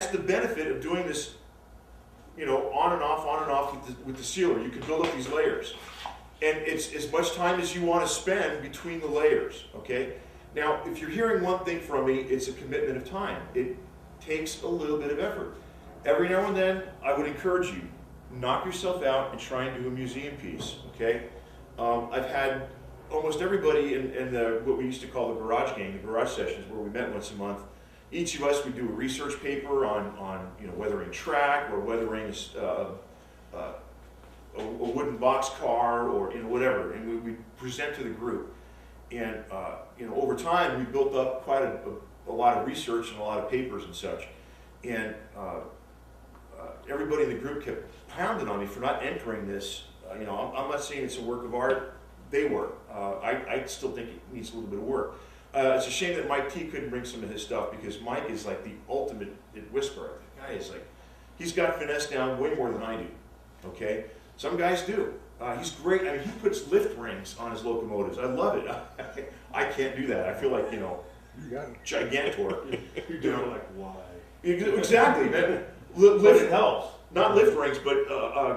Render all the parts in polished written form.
the benefit of doing this, on and off with the sealer. You can build up these layers. And it's as much time as you want to spend between the layers, okay? Now, if you're hearing one thing from me, it's a commitment of time. It takes a little bit of effort. Every now and then, I would encourage you, knock yourself out and try and do a museum piece, okay? I've had almost everybody in what we used to call the garage gang, the garage sessions, where we met once a month. Each of us would do a research paper on weathering track or weathering a wooden box car or whatever, and we present to the group. And over time, we built up quite a lot of research and a lot of papers and such. And everybody in the group kept pounding on me for not entering this. I'm not saying it's a work of art. They were. I still think it needs a little bit of work. It's a shame that Mike T couldn't bring some of his stuff, because Mike is like the ultimate whisperer. The guy is like, he's got finesse down way more than I do. Okay, some guys do. He's great. I mean, he puts lift rings on his locomotives. I love it. I can't do that. I feel like Gigantor. You're doing like, why? Exactly, man. But it helps. Not lift rings, but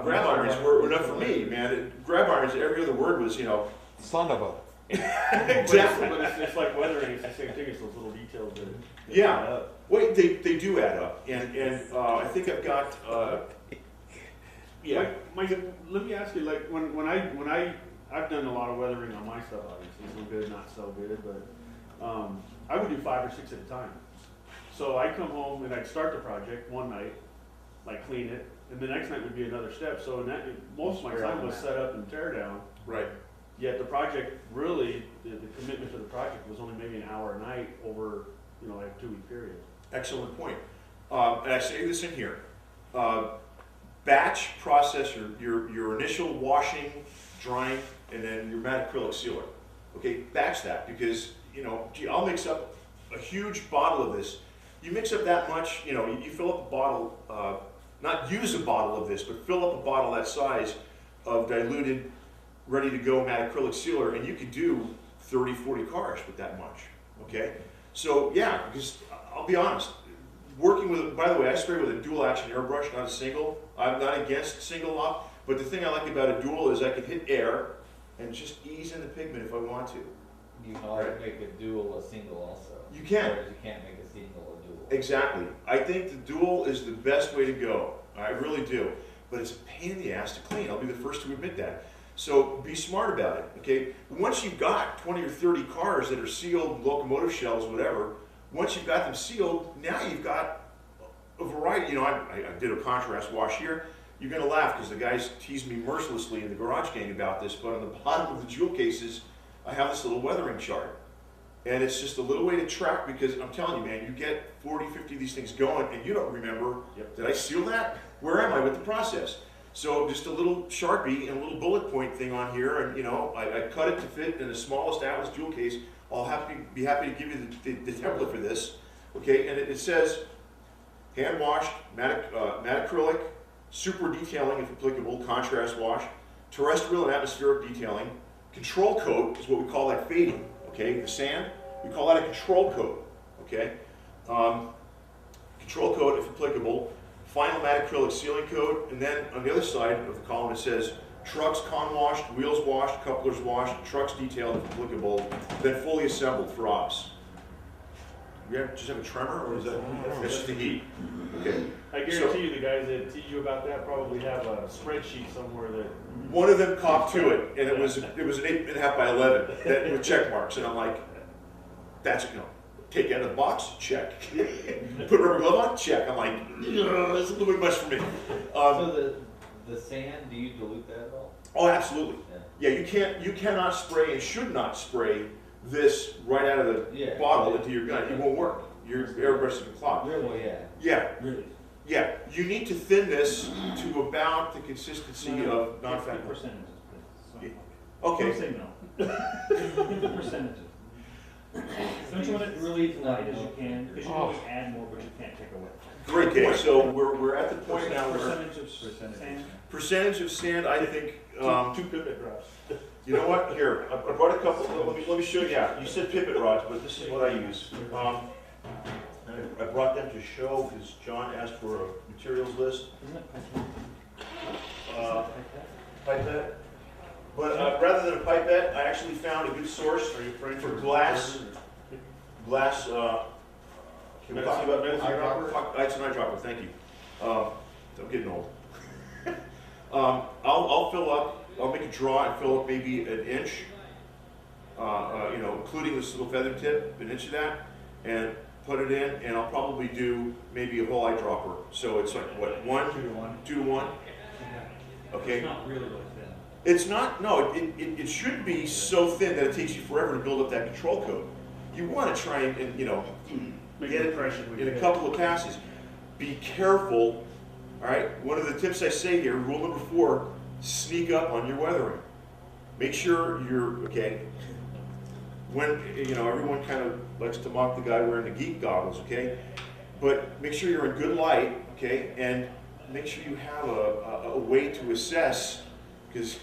grab irons were enough for me, man. Grab irons, every other word was, Son of a. Exactly. But it's like weathering. It's the same thing. It's those little details that Yeah. add up. Wait, they do add up, and I think I've got. Yeah. Mike, let me ask you. Like when I've done a lot of weathering on my stuff. Obviously, some good, not so good, but I would do 5 or 6 at a time. So I'd come home and I'd start the project one night, like clean it, and the next night would be another step. So most of my time was set up and tear down. Right. Yet the project really, the commitment to the project was only maybe an hour a night over, like a 2-week period. Excellent point. And I say this in here. Batch process your initial washing, drying, and then your matte acrylic sealer. Okay, batch that, because I'll mix up a huge bottle of this. You mix up that much, you fill up a bottle, not use a bottle of this, but fill up a bottle that size of diluted, ready to go matte acrylic sealer, and you could do 30, 40 cars with that much, okay? So yeah, because I'll be honest, working with, by the way, I spray with a dual action airbrush, not a single. I'm not against single op, but the thing I like about a dual is I can hit air and just ease in the pigment if I want to. You can always make a dual a single also. You can. Whereas you can't make a single a dual. Exactly. I think the dual is the best way to go. I really do. But it's a pain in the ass to clean. I'll be the first to admit that. So be smart about it, okay? Once you've got 20 or 30 cars that are sealed, locomotive shells, whatever, once you've got them sealed, now you've got a variety. I did a contrast wash here. You're gonna laugh because the guys teased me mercilessly in the garage gang about this, but on the bottom of the jewel cases, I have this little weathering chart. And it's just a little way to track, because I'm telling you, man, you get 40, 50 of these things going and you don't remember, did I seal that? Where am I with the process? So just a little Sharpie and a little bullet point thing on here, and I cut it to fit in the smallest Atlas jewel case. I'll be happy to give you the template for this, okay? And it says hand washed, matte acrylic, super detailing if applicable, contrast wash, terrestrial and atmospheric detailing, control coat is what we call that fading, okay? The sand, we call that a control coat, okay? Control coat if applicable, final matte acrylic sealing coat, and then on the other side of the column it says trucks con washed, wheels washed, couplers washed, trucks detailed if applicable, then fully assembled for ops. You just have a tremor, or is that that's just the heat? Okay. I guarantee you the guys that tease you about that probably have a spreadsheet somewhere that. One of them copped to it, and it was an 8.5 by 11 that, with check marks, and I'm like, that's take it out of the box, check. Put a rubber glove on, check. I'm like, this is a little bit much for me. So the sand, do you dilute that at all? Oh, absolutely. Yeah, you cannot spray and should not spray this right out of the bottle into your gun. It won't work. Your airbrush is going to clog. Really? Yeah. Really? Yeah. You need to thin this to about the consistency of non-fat. Percentages. Yeah. Okay. Don't say no. Give the percentages. Don't you want it really as light as you can? Because you can always add more, but you can't take away. Great, okay, so we're at the point now where Percentage of sand. percentage of sand, I think. 2 pivot drops. You know what? Here, I brought a couple. Let me show you. Yeah, you said pivot rods, but this is what I use. And I brought them to show because John asked for a materials list. Isn't it Pipette. But rather than a pipette, I actually found a good source for glass. Glass. Can we talk about Medicine dropper? It's an eyedropper. Thank you. I'm getting old. I'll fill up. I'll make a draw and fill up maybe an inch. You know, including this little feather tip, an inch of that, and put it in. And I'll probably do maybe a whole eyedropper. So it's like what, 2 to 1. Okay. It's not really thin. It's not, no, it should be so thin that it takes you forever to build up that control code. You want to try and you know, Make get an it impression. in a couple of passes. Be careful, all right? One of the tips I say here, rule number 4, sneak up on your weathering. Make sure you're, okay, when, you know, everyone kind of likes to mock the guy wearing the geek goggles, okay? But make sure you're in good light, okay? And make sure you have a way to assess, because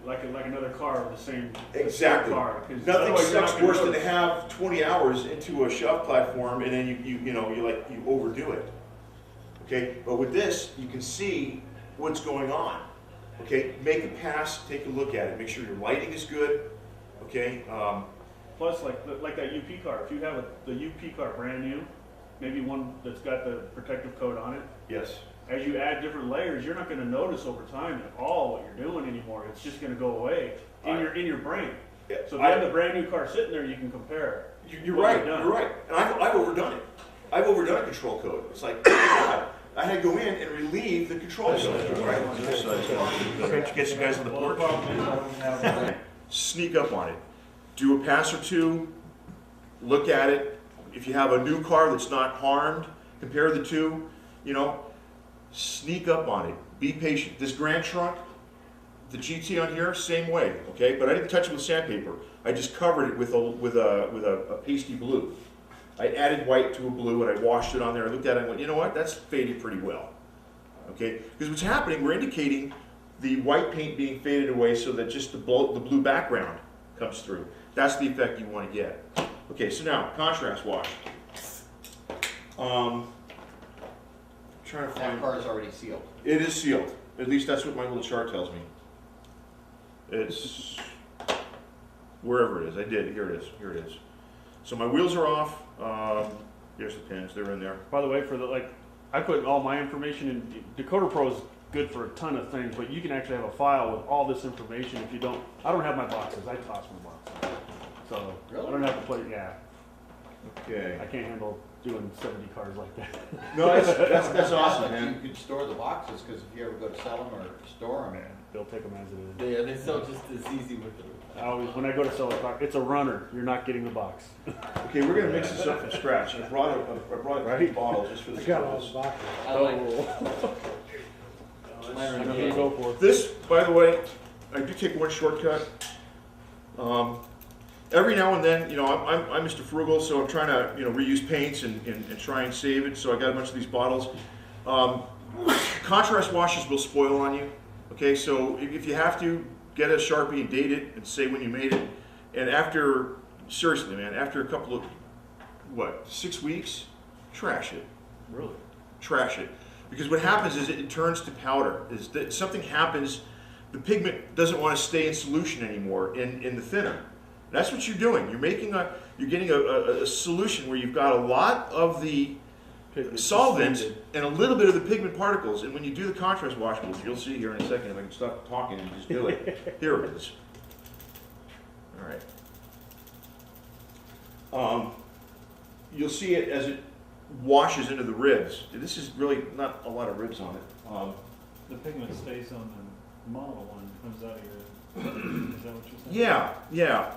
Like another car of the same exactly. car. 'Cause Nothing otherwise you're not sucks gonna worse than to notice. have 20 hours into a shove platform and then you overdo it. Okay, but with this, you can see what's going on. Okay, make a pass, take a look at it, make sure your lighting is good. Okay, Plus, like that UP car, if you have the UP car brand new, maybe one that's got the protective coat on it, yes, as you add different layers, you're not going to notice over time at all what you're doing anymore. It's just going to go away in your brain. Yeah, So if you have the brand new car sitting there, you can compare. you're what right. you've done. You're right, and I've overdone it. I've overdone a control code. It's like, oh my God, I had to go in and relieve the control code. Right? Get you guys on the Well, the porch. problem is I don't have, Sneak up on it. Do a pass or two, look at it. If you have a new car that's not harmed, compare the two, you know, sneak up on it. Be patient. This Grand Trunk, the GT on here, same way, okay? But I didn't touch it with sandpaper. I just covered it with a pasty blue. I added white to a blue and I washed it on there. I looked at it and went, you know what, that's faded pretty well, okay? Because what's happening, we're indicating the white paint being faded away so that just the blue background comes through. That's the effect you want to get. Okay, so now, contrast wash. Trying to That find, car is already sealed. it is sealed. At least that's what my little chart tells me. It's wherever it is. I did. Here it is. Here it is. So my wheels are off. Here's the pins. They're in there. By the way, I put all my information in. Dakota Pro is good for a ton of things, but you can actually have a file with all this information. If you don't, I don't have my boxes. I toss my boxes. So Really? I don't have to play. Yeah, Okay. I can't handle doing 70 cars like that. No, that's awesome, man. You could store the boxes, because if you ever go to sell them or store them, They'll take them as it is. yeah, they sell just as easy with the. I always, when I go to sell a car, it's a runner. You're not getting the box. Okay, we're gonna mix this up from scratch. I brought a bottle just for this purpose. I like. I'm gonna go for it. This, by the way, I do take one shortcut. Every now and then, you know, I'm Mr. Frugal, so I'm trying to, you know, reuse paints and try and save it. So I got a bunch of these bottles. Contrast washes will spoil on you. Okay, so if you have to, get a Sharpie and date it and say when you made it. And after, seriously, man, after a couple of, 6 weeks, trash it. Really? Trash it. Because what happens is it turns to powder. Is that something happens, the pigment doesn't want to stay in solution anymore in the thinner. That's what you're doing. You're getting a solution where you've got a lot of the solvent and a little bit of the pigment particles. And when you do the contrast wash, you'll see here in a second if I can stop talking and just do it. Here it is. All right. You'll see it as it washes into the ribs. This is really not a lot of ribs on it. The pigment stays on the model one, comes out of your, is that what you're saying? Yeah.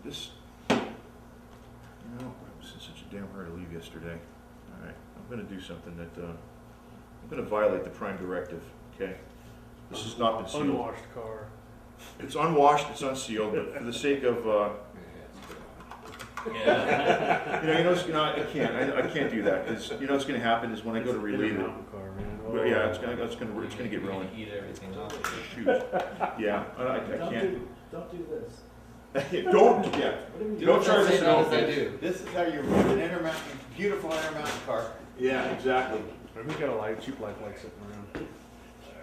This, you know, I was in such a damn hurry to leave yesterday. All right, I'm going to do something that, I'm going to violate the prime directive, okay? This has not been sealed. Unwashed car. It's unwashed, it's unsealed, but for the sake of, I can't do that, because you know what's going to happen is when I go to relieve it, Car, man. well, yeah, it's going to get ruined. Eat everything off. Shoot, yeah, I can't. Don't do this. Don't, yeah. Don't charge us Say at no all. as I do. This is how you run an Intermountain, beautiful Intermountain car. Yeah, exactly. We got a cheap light sitting around.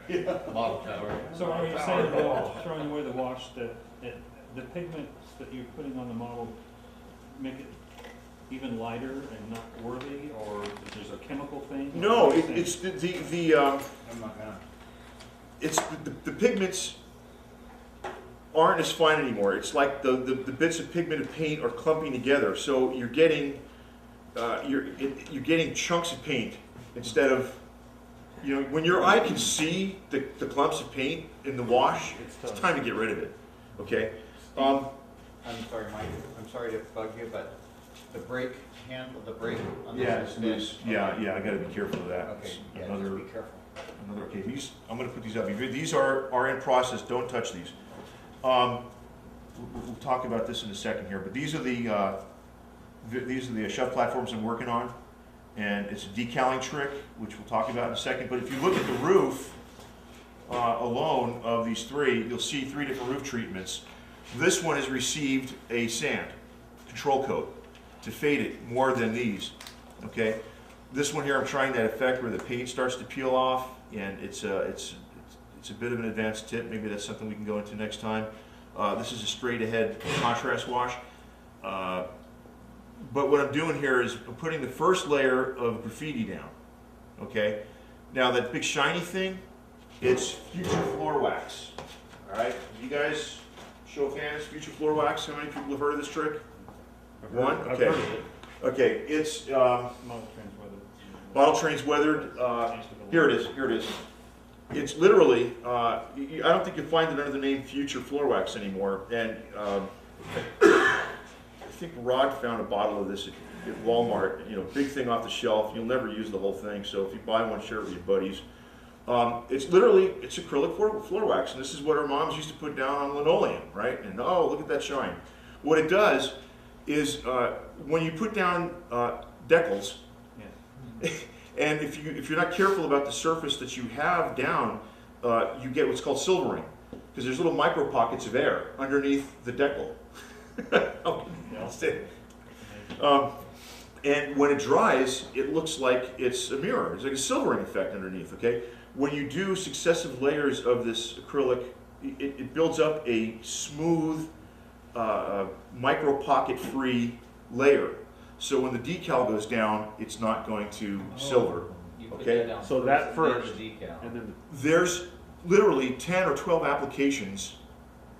Yeah. Model tower. So are you saying about throwing away the wash, that the pigments that you're putting on the model make it even lighter and not worthy, or there's a chemical thing? No, What are you saying? it's I'm not gonna. it's the pigments aren't as fine anymore. It's like the bits of pigmented paint are clumping together, so you're getting you're getting chunks of paint instead of, you know, when your eye can see the clumps of paint in the wash, it's time to get rid of it. Okay. I'm sorry, Mike, I'm sorry to bug you, but the brake handle, the brake on this Yeah, is it's loose. Yeah, I got to be careful of that. Okay, yeah, Another, just be careful. okay. I'm going to put these up. These are in process. Don't touch these. We'll talk about this in a second here, but these are the shove platforms I'm working on, and it's a decaling trick, which we'll talk about in a second. But if you look at the roof alone of these three, you'll see 3 different roof treatments. This one has received a sand control coat to fade it more than these. Okay, this one here I'm trying that effect where the paint starts to peel off, and it's a bit of an advanced tip. Maybe that's something we can go into next time. This is a straight ahead contrast wash. But what I'm doing here is I'm putting the first layer of graffiti down. Okay, now that big shiny thing, it's Future Floor Wax. All right, you guys, show of hands, Future Floor Wax. How many people have heard of this trick? One? I've Okay. heard of it. Okay, it's Model trains weathered. Model Trains Weathered. Here it is. Here it is. It's literally, I don't think you'll find it under the name Future Floor Wax anymore. And I think Rod found a bottle of this at Walmart. You know, big thing off the shelf. You'll never use the whole thing. So if you buy one, share it with your buddies. It's acrylic floor wax, and this is what our moms used to put down on linoleum, right? And oh, look at that shine. What it does is when you put down decals, Yeah. and if you're not careful about the surface that you have down, you get what's called silvering, because there's little micro pockets of air underneath the decal. I'll stay. And when it dries, it looks like it's a mirror. It's like a silvering effect underneath, okay? When you do successive layers of this acrylic, it builds up a smooth, micro pocket free layer. So when the decal goes down, it's not going to silver. You put Okay. that down So that and then first, the decal. and then There's literally 10 or 12 applications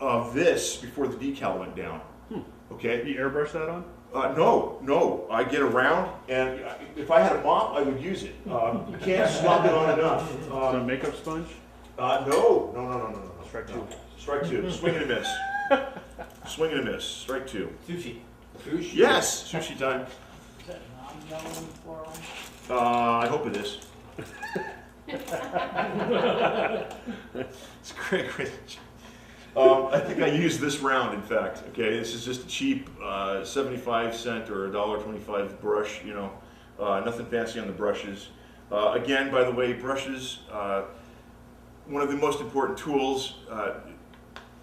of this before the decal went down, okay? you airbrush that on? No, I get around, and if I had a mop, I would use it. You can't slop it on enough. Is it a makeup sponge? No. Strike two. Strike 2, swing and a miss. Swing and a miss, strike 2. Sushi. Yes, sushi time. Is that non-yellow floral? I hope it is. It's great. I think I used this round, in fact. Okay, this is just a cheap 75-cent or $1.25 brush. You know, nothing fancy on the brushes. Again, by the way, brushes. One of the most important tools.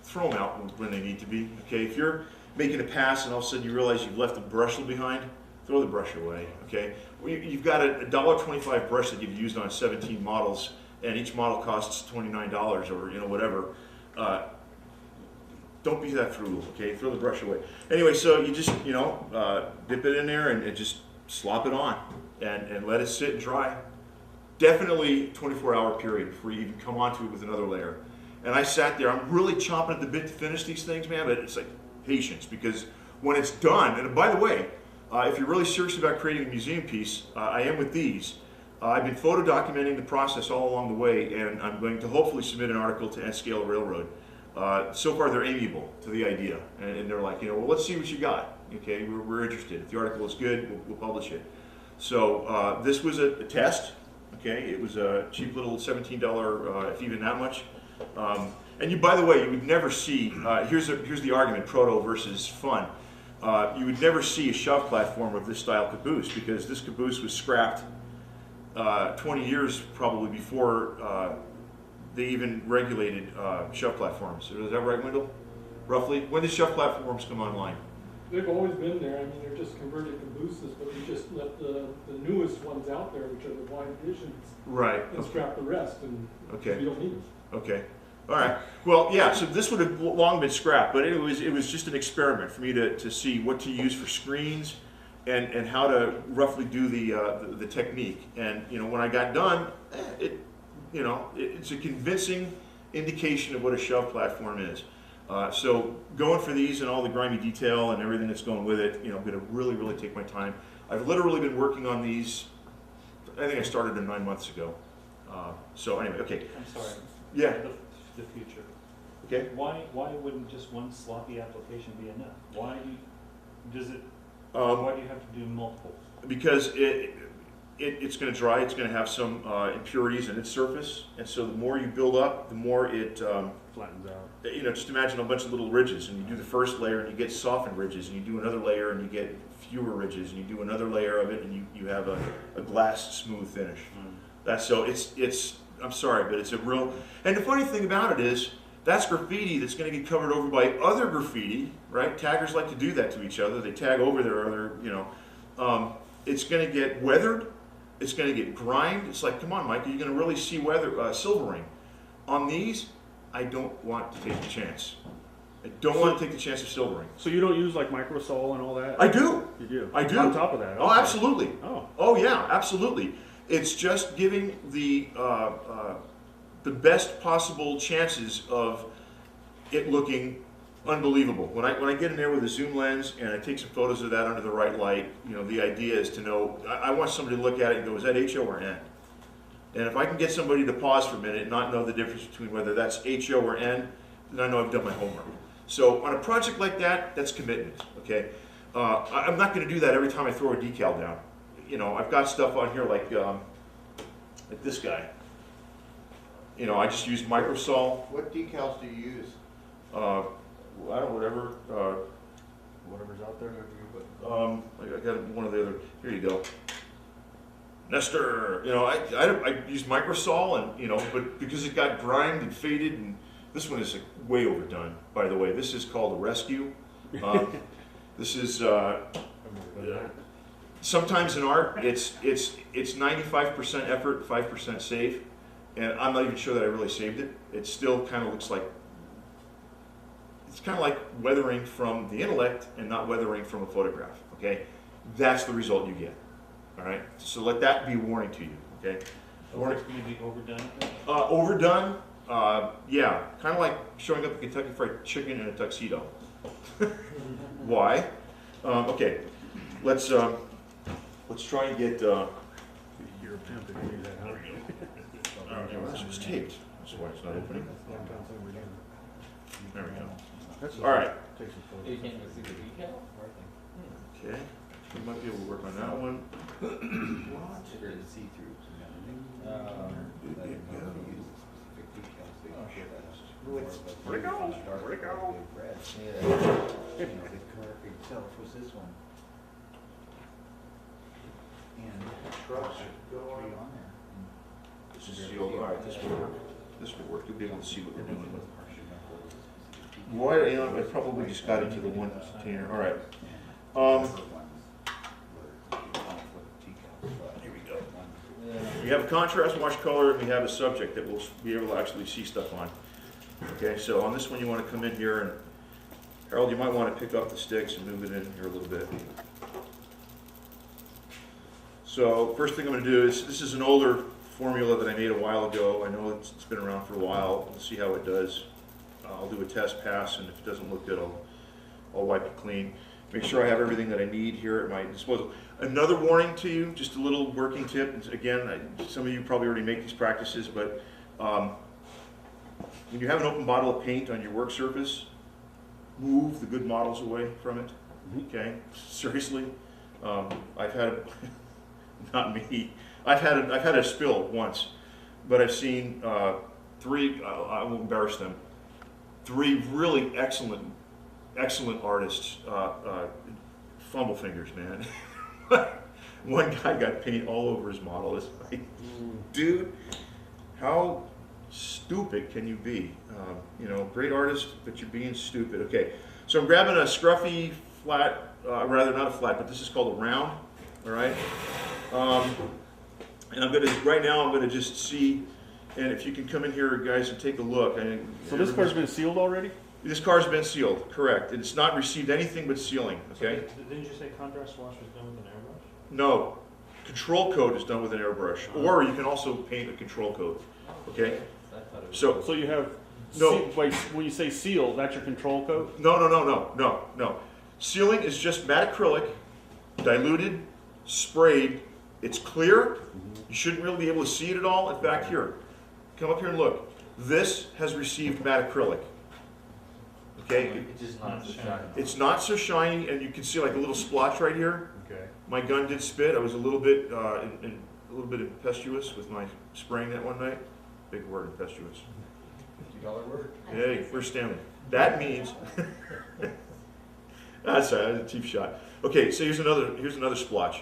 Throw them out when they need to be. Okay, if you're making a pass and all of a sudden you realize you've left the brush behind, throw the brush away. Okay, you've got a $1.25 brush that you've used on 17 models, and each model costs $29 or whatever. Don't be that frugal, okay? Throw the brush away. Anyway, so you just, dip it in there and just slop it on and let it sit and dry. Definitely 24-hour period before you even come onto it with another layer. And I sat there, I'm really chomping at the bit to finish these things, man, but it's like patience, because when it's done, and by the way, if you're really serious about creating a museum piece, I am with these. I've been photo documenting the process all along the way, and I'm going to hopefully submit an article to N-Scale Railroad. So far, they're amiable to the idea, and they're like, well, let's see what you got. Okay, we're interested. If the article is good, we'll publish it. So this was a test. Okay, it was a cheap little $17, if even that much. And you, by the way, you would never see. Here's the argument: proto versus fun. You would never see a shove platform of this style caboose, because this caboose was scrapped 20 years probably before they even regulated shove platforms. Is that right, Wendell? roughly? When did shelf platforms come online? They've always been there, I mean, they're just converted to boosters, but we just let the newest ones out there, which are the wide editions, Right. and scrap the rest, and Okay. we don't need them. Okay. All right. Well, yeah. So this would have long been scrapped, but it was just an experiment for me to see what to use for screens, and how to roughly do the technique. And you know, when I got done, it's a convincing indication of what a shelf platform is. So going for these and all the grimy detail and everything that's going with it, you know, I'm going to really take my time. I've literally been working on these. I think I started them 9 months ago. So anyway, okay. I'm sorry. Yeah. The future. Okay. Why wouldn't just one sloppy application be enough? Why do you have to do multiples? Because it's going to dry. It's going to have some impurities in its surface, and so the more you build up, the more it Flattens out. you know, just imagine a bunch of little ridges, and you do the first layer and you get softened ridges, and you do another layer and you get fewer ridges, and you do another layer of it and you have a glass smooth finish. That's so it's I'm sorry, but it's a real, and the funny thing about it is that's graffiti that's going to get covered over by other graffiti, right? Taggers like to do that to each other. They tag over their other, you know. It's going to get weathered. It's going to get grimed. It's like, come on, Mike, are you going to really see silvering? On these, I don't want to take the chance. I don't want to take the chance of silvering. So you don't use like microsol and all that? I do. You do? I do. On top of that? Oh, okay. absolutely. Oh. Oh, yeah, absolutely. It's just giving the best possible chances of it looking unbelievable. When I get in there with a zoom lens and I take some photos of that under the right light, you know, the idea is to know, I want somebody to look at it and go, is that HO or N? And if I can get somebody to pause for a minute and not know the difference between whether that's HO or N, then I know I've done my homework. So on a project like that, that's commitment, okay? I'm not going to do that every time I throw a decal down. You know, I've got stuff on here like this guy. You know, I just use microsol. What decals do you use? I don't know, whatever. Whatever's out there. I got one of the other. Here you go. Nestor. You know, I use microsol, and you know, but because it got grimed and faded, and this one is way overdone. By the way, this is called a rescue. This is. Sometimes in art, it's 95% effort, 5% save, and I'm not even sure that I really saved it. It still kind of looks like, it's kind of like weathering from the intellect and not weathering from a photograph, okay? That's the result you get, all right? So let that be a warning to you, okay? Warning. It's going to be overdone? Overdone, yeah, kind of like showing up at Kentucky Fried Chicken in a tuxedo. Why? Okay, let's try and get, You're a pimp if you do that, huh? this was taped, that's why it's not opening. There we go. That's All right. Take some photos. You can't even see the decal or anything? Okay, we might be able to work on that one. Or is it see-through? Where'd it go? Where'd it go? Yeah. The car itself was this one. And trucks, three on there. This is the old, all right, this will work. This will work, you'll be able to see what we're doing. Why, you know, I probably just got into the one container, all right. Here we go. We have a contrast wash color, and we have a subject that we'll be able to actually see stuff on. Okay, so on this one, you want to come in here, and Harold, you might want to pick up the sticks and move it in here a little bit. So first thing I'm going to do is, this is an older formula that I made a while ago. I know it's been around for a while. We'll see how it does. I'll do a test pass, and if it doesn't look good, I'll wipe it clean. Make sure I have everything that I need here at my disposal. Another warning to you, just a little working tip. And again, some of you probably already make these practices, but when you have an open bottle of paint on your work surface, move the good models away from it. Okay, seriously. I've had, not me. I've had a spill once, but I've seen three. I won't embarrass them. Three really excellent artists. Fumble fingers, man. One guy got paint all over his model. It's like, dude, how stupid can you be? You know, great artist, but you're being stupid. Okay, so I'm grabbing a scruffy flat, rather not a flat, but this is called a round, all right? And I'm gonna, right now I'm gonna just see, and if you can come in here, guys, and take a look. So this car's been sealed already? This car's been sealed, correct. It's not received anything but sealing, okay? So didn't you say contrast wash was done with an airbrush? No, control coat is done with an airbrush, or you can also paint a control coat, okay? I thought it was. So, You have, No. wait, when you say sealed, that's your control coat? no. Sealing is just matte acrylic, diluted, sprayed. It's clear. You shouldn't really be able to see it at all. In fact, here, come up here and look. This has received matte acrylic. Okay? It's just not so shiny. It's not so shiny, and you can see like a little splotch right here. Okay. My gun did spit. I was a little bit, impetuous with my spraying that one night. Big word, impetuous. $50 word. Hey, where's Stanley? That means that's a cheap shot. Okay, so here's another splotch.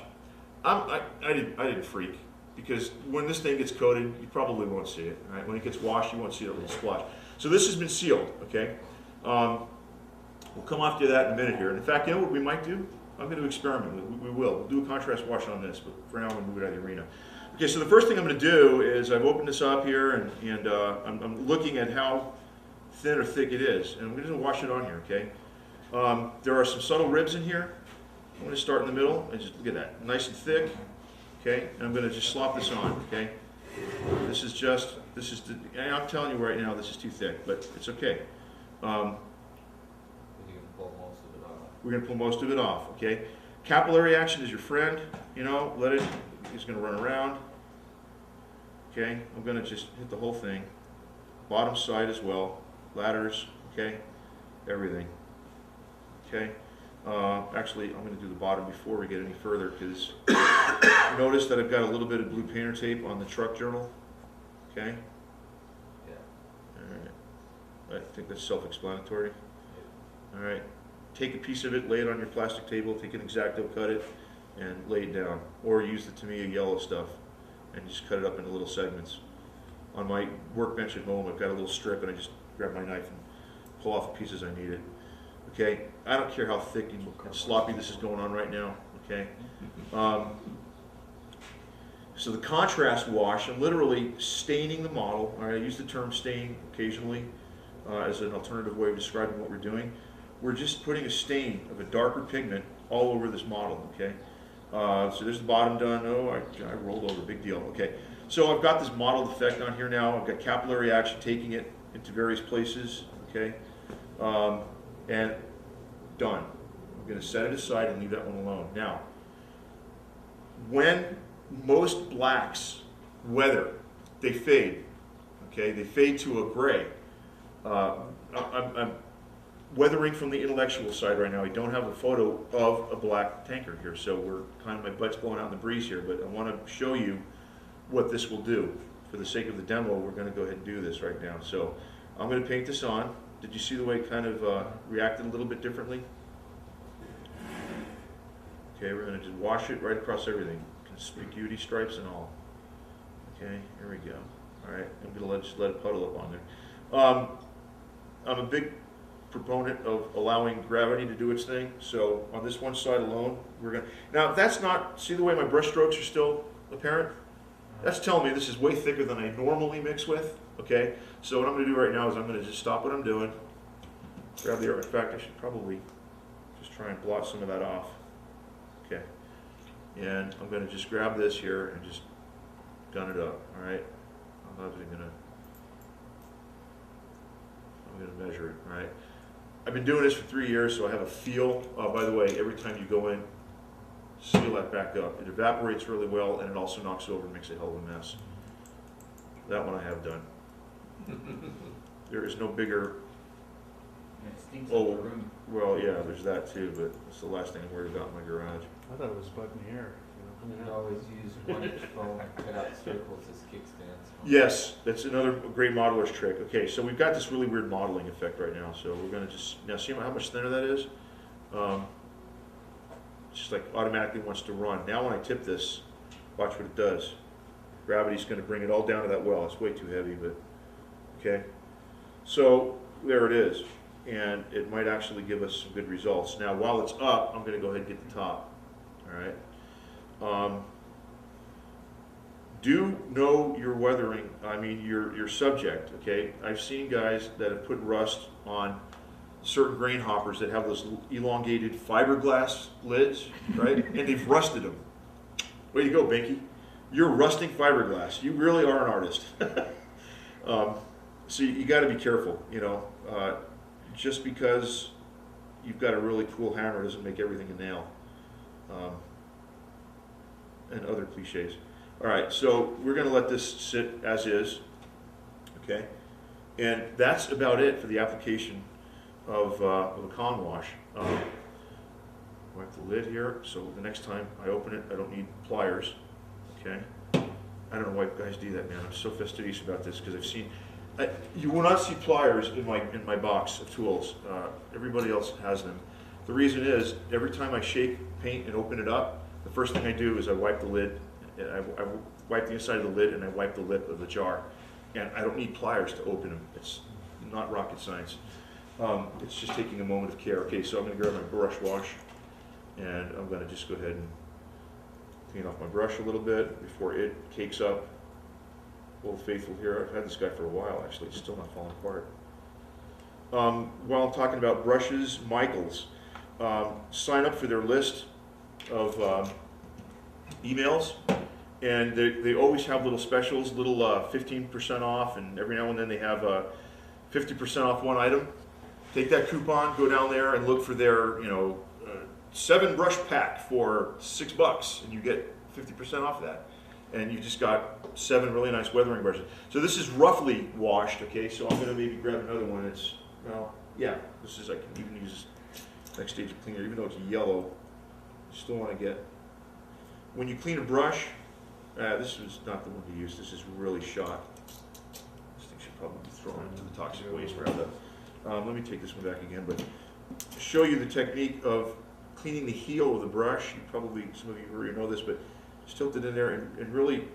I didn't freak, because when this thing gets coated, you probably won't see it. Right? When it gets washed, you won't see that little splotch. So this has been sealed. Okay. We'll come off to that in a minute here. And in fact, you know what we might do? I'm going to experiment. We will. We'll do a contrast wash on this, but for now, I'm going to move it out of the arena. Okay, so the first thing I'm going to do is I've opened this up here, and I'm looking at how thin or thick it is, and I'm going to wash it on here. Okay. There are some subtle ribs in here. I'm going to start in the middle and just look at that, nice and thick. Okay, and I'm going to just slop this on. Okay. And I'm telling you right now, this is too thick, but it's okay. You can pull most of it off. We're going to pull most of it off, okay? Capillary action is your friend, you know, it's going to run around. Okay, I'm going to just hit the whole thing. Bottom side as well, ladders, okay, everything. Okay, actually I'm going to do the bottom before we get any further, because notice that I've got a little bit of blue painter tape on the truck journal, okay? Yeah. All right, I think that's self-explanatory. All right, take a piece of it, lay it on your plastic table, take an X-Acto, cut it, and lay it down. Or use the Tamiya yellow stuff and just cut it up into little segments. On my workbench at home, I've got a little strip, and I just grab my knife and pull off the pieces I needed. Okay, I don't care how thick and sloppy this is going on right now. Okay, so the contrast wash, I'm literally staining the model. All right, I use the term stain occasionally as an alternative way of describing what we're doing. We're just putting a stain of a darker pigment all over this model. Okay, so there's the bottom done. Oh, I rolled over, big deal. Okay, so I've got this mottled effect on here now. I've got capillary action taking it into various places. Okay. And done. I'm going to set it aside and leave that one alone. Now, when most blacks weather, they fade. Okay, they fade to a gray. I'm weathering from the intellectual side right now. I don't have a photo of a black tanker here, so we're kind of, my butt's blowing out in the breeze here, but I want to show you what this will do. For the sake of the demo, we're going to go ahead and do this right now. So I'm going to paint this on. Did you see the way it kind of reacted a little bit differently? Okay, we're going to just wash it right across everything. Conspicuity stripes and all. Okay, here we go. All right, I'm going to just let it puddle up on there. I'm a big proponent of allowing gravity to do its thing. So on this one side alone, we're going to... Now, that's not... See the way my brush strokes are still apparent? That's telling me this is way thicker than I normally mix with. Okay, so what I'm going to do right now is I'm going to just stop what I'm doing, grab the, in fact I should probably just try and blot some of that off. Okay, and I'm going to just grab this here and just gun it up. All right, I'm going to measure it. All right, I've been doing this for 3 years, so I have a feel. By the way, every time you go in, seal that back up. It evaporates really well, and it also knocks over and makes a hell of a mess. That one I have done. There is no bigger. It stinks in the Oh, room. well, yeah, there's that too, but it's the last thing I'm worried about in my garage. I thought it was button here. You can always use 1-inch foam, cut out circles as kickstands. Yes, that's another great modeler's trick. Okay, so we've got this really weird modeling effect right now, so we're going to just, now see how much thinner that is? It's just like automatically wants to run. Now when I tip this, watch what it does. Gravity's going to bring it all down to that well. It's way too heavy, but okay? So there it is, and it might actually give us some good results. Now, while it's up, I'm gonna go ahead and get the top, all right? Do know your weathering, I mean your subject, okay? I've seen guys that have put rust on certain grain hoppers that have those elongated fiberglass lids, right? And they've rusted them. Way to go, Binky. You're rusting fiberglass. You really are an artist. So you got to be careful, you know. Just because you've got a really cool hammer doesn't make everything a nail. And other cliches. All right, so we're going to let this sit as is, okay? And that's about it for the application of a con wash. Wipe the lid here, so the next time I open it, I don't need pliers, okay? I don't know why guys do that, man. I'm so fastidious about this because I've seen, you will not see pliers in my box of tools. Everybody else has them. The reason is, every time I shake paint and open it up, the first thing I do is I wipe the lid. I wipe the inside of the lid and I wipe the lip of the jar. And I don't need pliers to open them. It's not rocket science. It's just taking a moment of care. Okay, so I'm going to grab my brush wash and I'm going to just go ahead and clean off my brush a little bit before it cakes up. Old Faithful here. I've had this guy for a while actually. It's still not falling apart. While I'm talking about brushes, Michaels. Sign up for their list of emails, and they always have little specials, little 15% off, and every now and then they have 50% off one item. Take that coupon, go down there and look for their 7 brush pack for $6, and you get 50% off that. And you just got 7 really nice weathering brushes. So this is roughly washed, okay? So I'm gonna maybe grab another one. It's, well, yeah, this is, I can even use this next stage of cleaner, even though it's yellow. You still wanna get, when you clean a brush, this is not the one to use. This is really shot. This thing should probably be thrown into the toxic waste roundup. Let me take this one back again, but show you the technique of cleaning the heel of the brush. You probably, some of you already know this, but just tilt it in there and really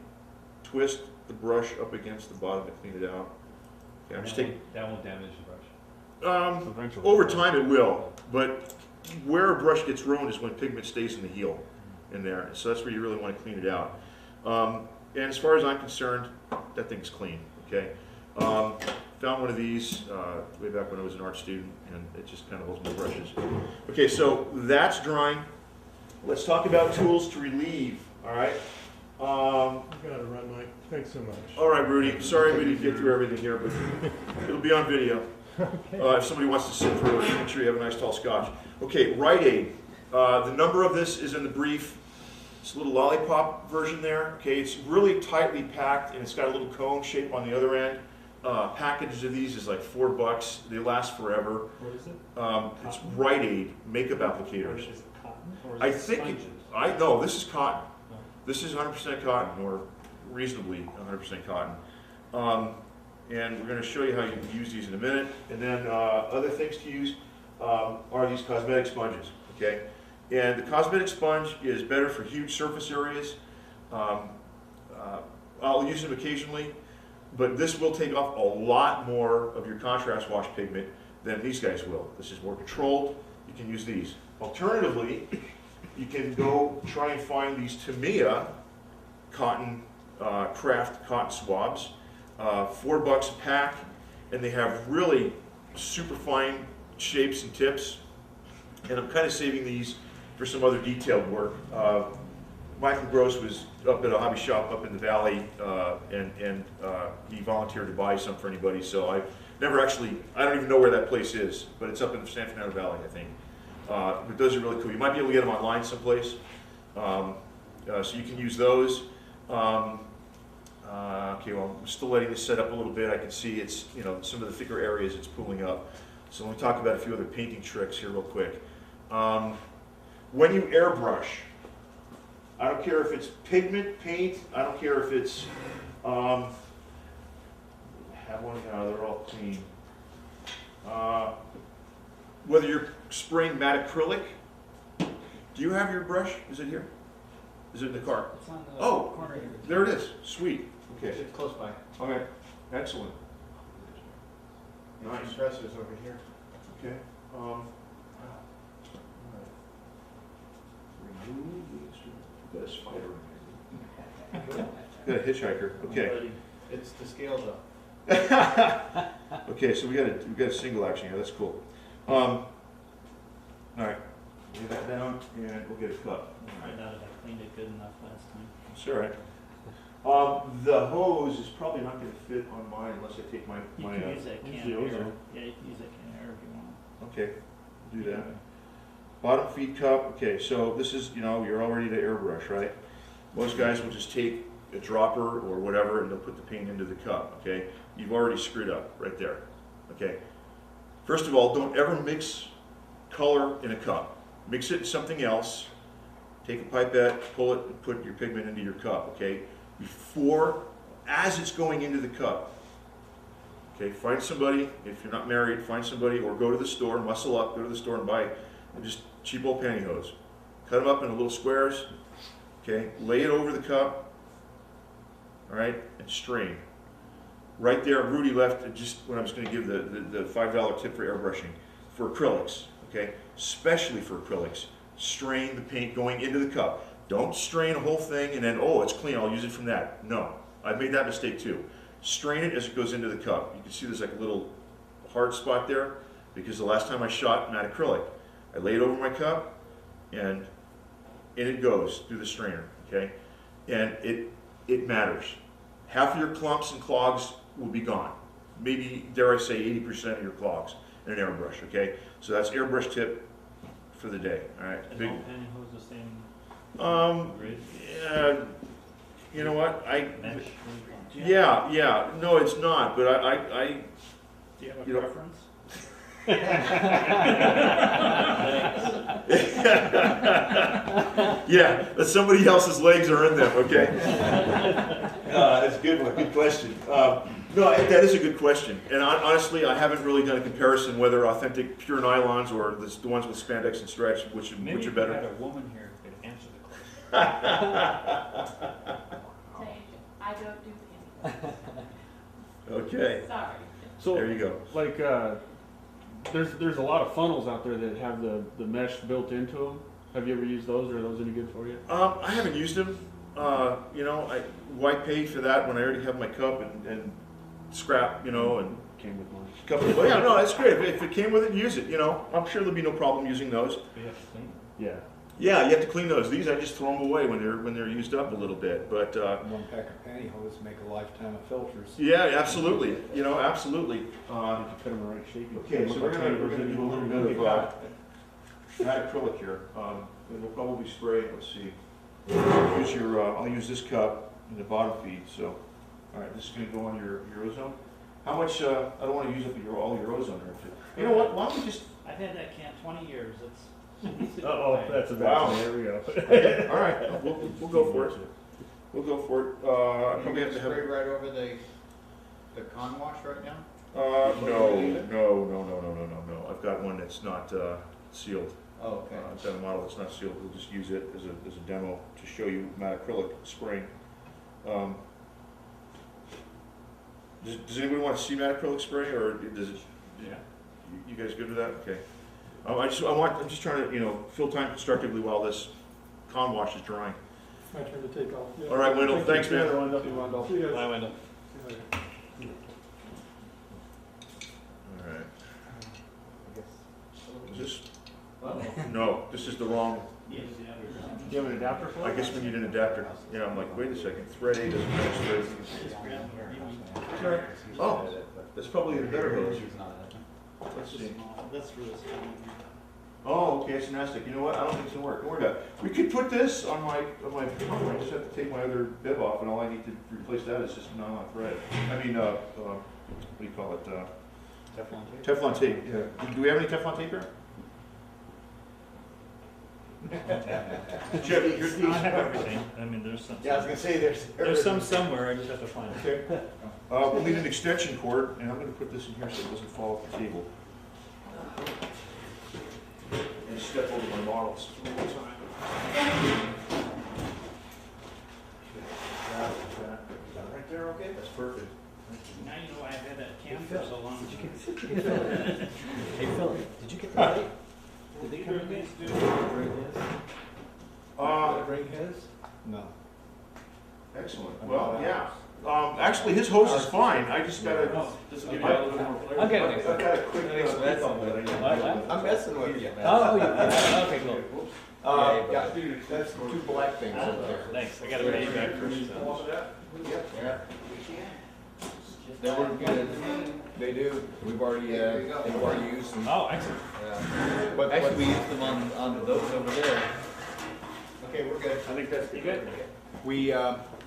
twist the brush up against the bottom to clean it out. Okay, I'm just taking. That won't damage the brush. Eventually. Over time it will, but where a brush gets ruined is when pigment stays in the heel in there. So that's where you really want to clean it out. And as far as I'm concerned, that thing's clean, okay? Found one of these way back when I was an art student, and it just kind of holds my brushes. Okay, so that's drying. Let's talk about tools to relieve, all right? I've got to run, Mike. Thanks so much. All right, Rudy, sorry we didn't get through everything here, but it'll be on video. If somebody wants to sit through it, make sure you have a nice tall scotch. Okay, Rite Aid. The number of this is in the brief. It's a little lollipop version there. Okay, it's really tightly packed, and it's got a little cone shape on the other end. Package of these is like $4. They last forever. What is it? It's Rite Aid makeup applicators. Is it cotton? Or is I it think, sponges? no, this is cotton. No. This is 100% cotton, or reasonably 100% cotton. And we're going to show you how you can use these in a minute. And then other things to use are these cosmetic sponges, okay? And the cosmetic sponge is better for huge surface areas. I'll use them occasionally, but this will take off a lot more of your contrast wash pigment than these guys will. This is more controlled. You can use these. Alternatively, you can go try and find these Tamiya cotton, craft cotton swabs. $4 a pack, and they have really super fine shapes and tips. And I'm kind of saving these for some other detailed work. Michael Gross was up at a hobby shop up in the valley, and he volunteered to buy some for anybody. So I never actually, I don't even know where that place is, but it's up in the San Fernando Valley, I think. But those are really cool. You might be able to get them online someplace. So you can use those. Okay, well, I'm still letting this set up a little bit. I can see it's, some of the thicker areas it's pooling up. So let me talk about a few other painting tricks here real quick. When you airbrush, I don't care if it's pigment, paint, I don't care if it's, have one, they're all clean. Whether you're spraying matte acrylic, do you have your brush? Is it here? Is it in the car? It's on the Oh, corner here. there it is. Sweet. Okay. It's close by. Okay. Excellent. Nice. Compressors over here. Okay. Remove the instrument. Got a spider in here. Got a hitchhiker. Okay. It's to scale though. Okay, so we got a single action here. That's cool. All right. Lay that down, and we'll get a cup. I doubt if I cleaned it good enough last time. It's all right. The hose is probably not going to fit on mine unless I take my You can use that use can the of air. ozone. Yeah, you can use that can of air if you want. Okay, do that. Bottom feed cup. Okay, so this is, you're all ready to airbrush, right? Most guys will just take a dropper or whatever and they'll put the paint into the cup. Okay, you've already screwed up right there. Okay, first of all, don't ever mix color in a cup. Mix it in something else. Take a pipette, pull it, and put your pigment into your cup. Okay, as it's going into the cup. Okay, find somebody, if you're not married, find somebody, or go to the store, muscle up, go to the store and buy just cheap old pantyhose. Cut them up into little squares, okay, lay it over the cup, all right, and strain. Right there, Rudy left just when I was going to give the $5 tip for airbrushing. For acrylics, okay, especially for acrylics, strain the paint going into the cup. Don't strain a whole thing and then, oh, it's clean, I'll use it from that. No, I've made that mistake too. Strain it as it goes into the cup. You can see there's like a little hard spot there because the last time I shot matte acrylic, I laid it over my cup and in it goes through the strainer, okay? And it matters. Half of your clumps and clogs will be gone. Maybe, dare I say, 80% of your clogs in an airbrush, okay? So that's airbrush tip for the day, all right? Is all pantyhose the same grade? Yeah, you know what, Mesh? yeah, no, it's not, but I Do you have a You know- preference? yeah, but somebody else's legs are in them, okay? That's a good one, good question. No, that is a good question, and honestly, I haven't really done a comparison whether authentic pure nylons or the ones with spandex and stretch, which Maybe are if better. we had a woman here who could answer the question. I don't do anything. Okay, Sorry. So, there you go. like, there's a lot of funnels out there that have the mesh built into them. Have you ever used those, or are those any good for you? I haven't used them. Why pay for that when I already have my cup and scrap, and Came with mine. cup. Well, yeah, no, that's great. If it came with it, use it. I'm sure there'll be no problem using those. We have to clean them. Yeah. Yeah, you have to clean those. These I just throw them away when they're used up a little bit. But One pack of pantyhose make a lifetime of filters. yeah, absolutely. Absolutely. You can put them in the right shape. Okay, so we're gonna do a little bit of matte acrylic here. And we'll probably spray. Let's see. I'll use this cup in the bottom feed. So, all right, this is gonna go on your ozone. How much? I don't want to use up all your ozone there. You know what? Why don't we just? I've had that can 20 years. It's Oh, that's a bad Wow. one. There we go. All right, we'll go for it. We'll go for it. I probably have to have. Spray right over the con wash right now? No. I've got one that's not sealed. Oh, okay. I've got a model that's not sealed. We'll just use it as a demo to show you matte acrylic spraying. Does anybody want to see matte acrylic spray, or does it? Yeah. You guys good with that? Okay. I'm just trying to fill time constructively while this con wash is drying. My turn to take off. Yeah. All right, Wendell. Thanks, man. See you guys. Bye, Wendell. All right. Is this? No, this is the wrong. yes, Do you have an adapter for I it? guess we need an adapter. Yeah, I'm like, wait a second. Thread A doesn't match thread. Oh, that's probably the better hose. Let's see. That's for this one. Oh, okay, it's an Aztec. You know what? I don't think it's gonna work. Don't worry about it. We could put this on my I just have to take my other bib off, and all I need to replace that is just nylon thread. I mean, what do you call it? Teflon tape? Teflon tape. Yeah. Do we have any Teflon tape here? Chip, here's I these. have everything. I mean, there's some. Yeah, I was gonna say, There's some somewhere, I just have to find it. Okay. We'll need an extension cord, and I'm going to put this in here so it doesn't fall off the table. And step over my models one more time. Right there, okay? That's perfect. Now you know I've had that can for so long. Hey Phil, did you get the light? Did they come in? Bring his? Bring his? No. Excellent. Well, yeah. Actually, his hose is fine. I just gotta. This will give you a little more flavor. I'll get I it. got a quick That's on that. I need to What? deal with. I'm messing with you. Oh, yeah, okay, cool. Yeah, that's two black things over there. Thanks, I gotta pay you back first. Yeah. They work good. They do. We've already, they've already used them. Oh, excellent. Yeah. But actually, we used them on those over there. Okay, we're good. I think that's You good? We,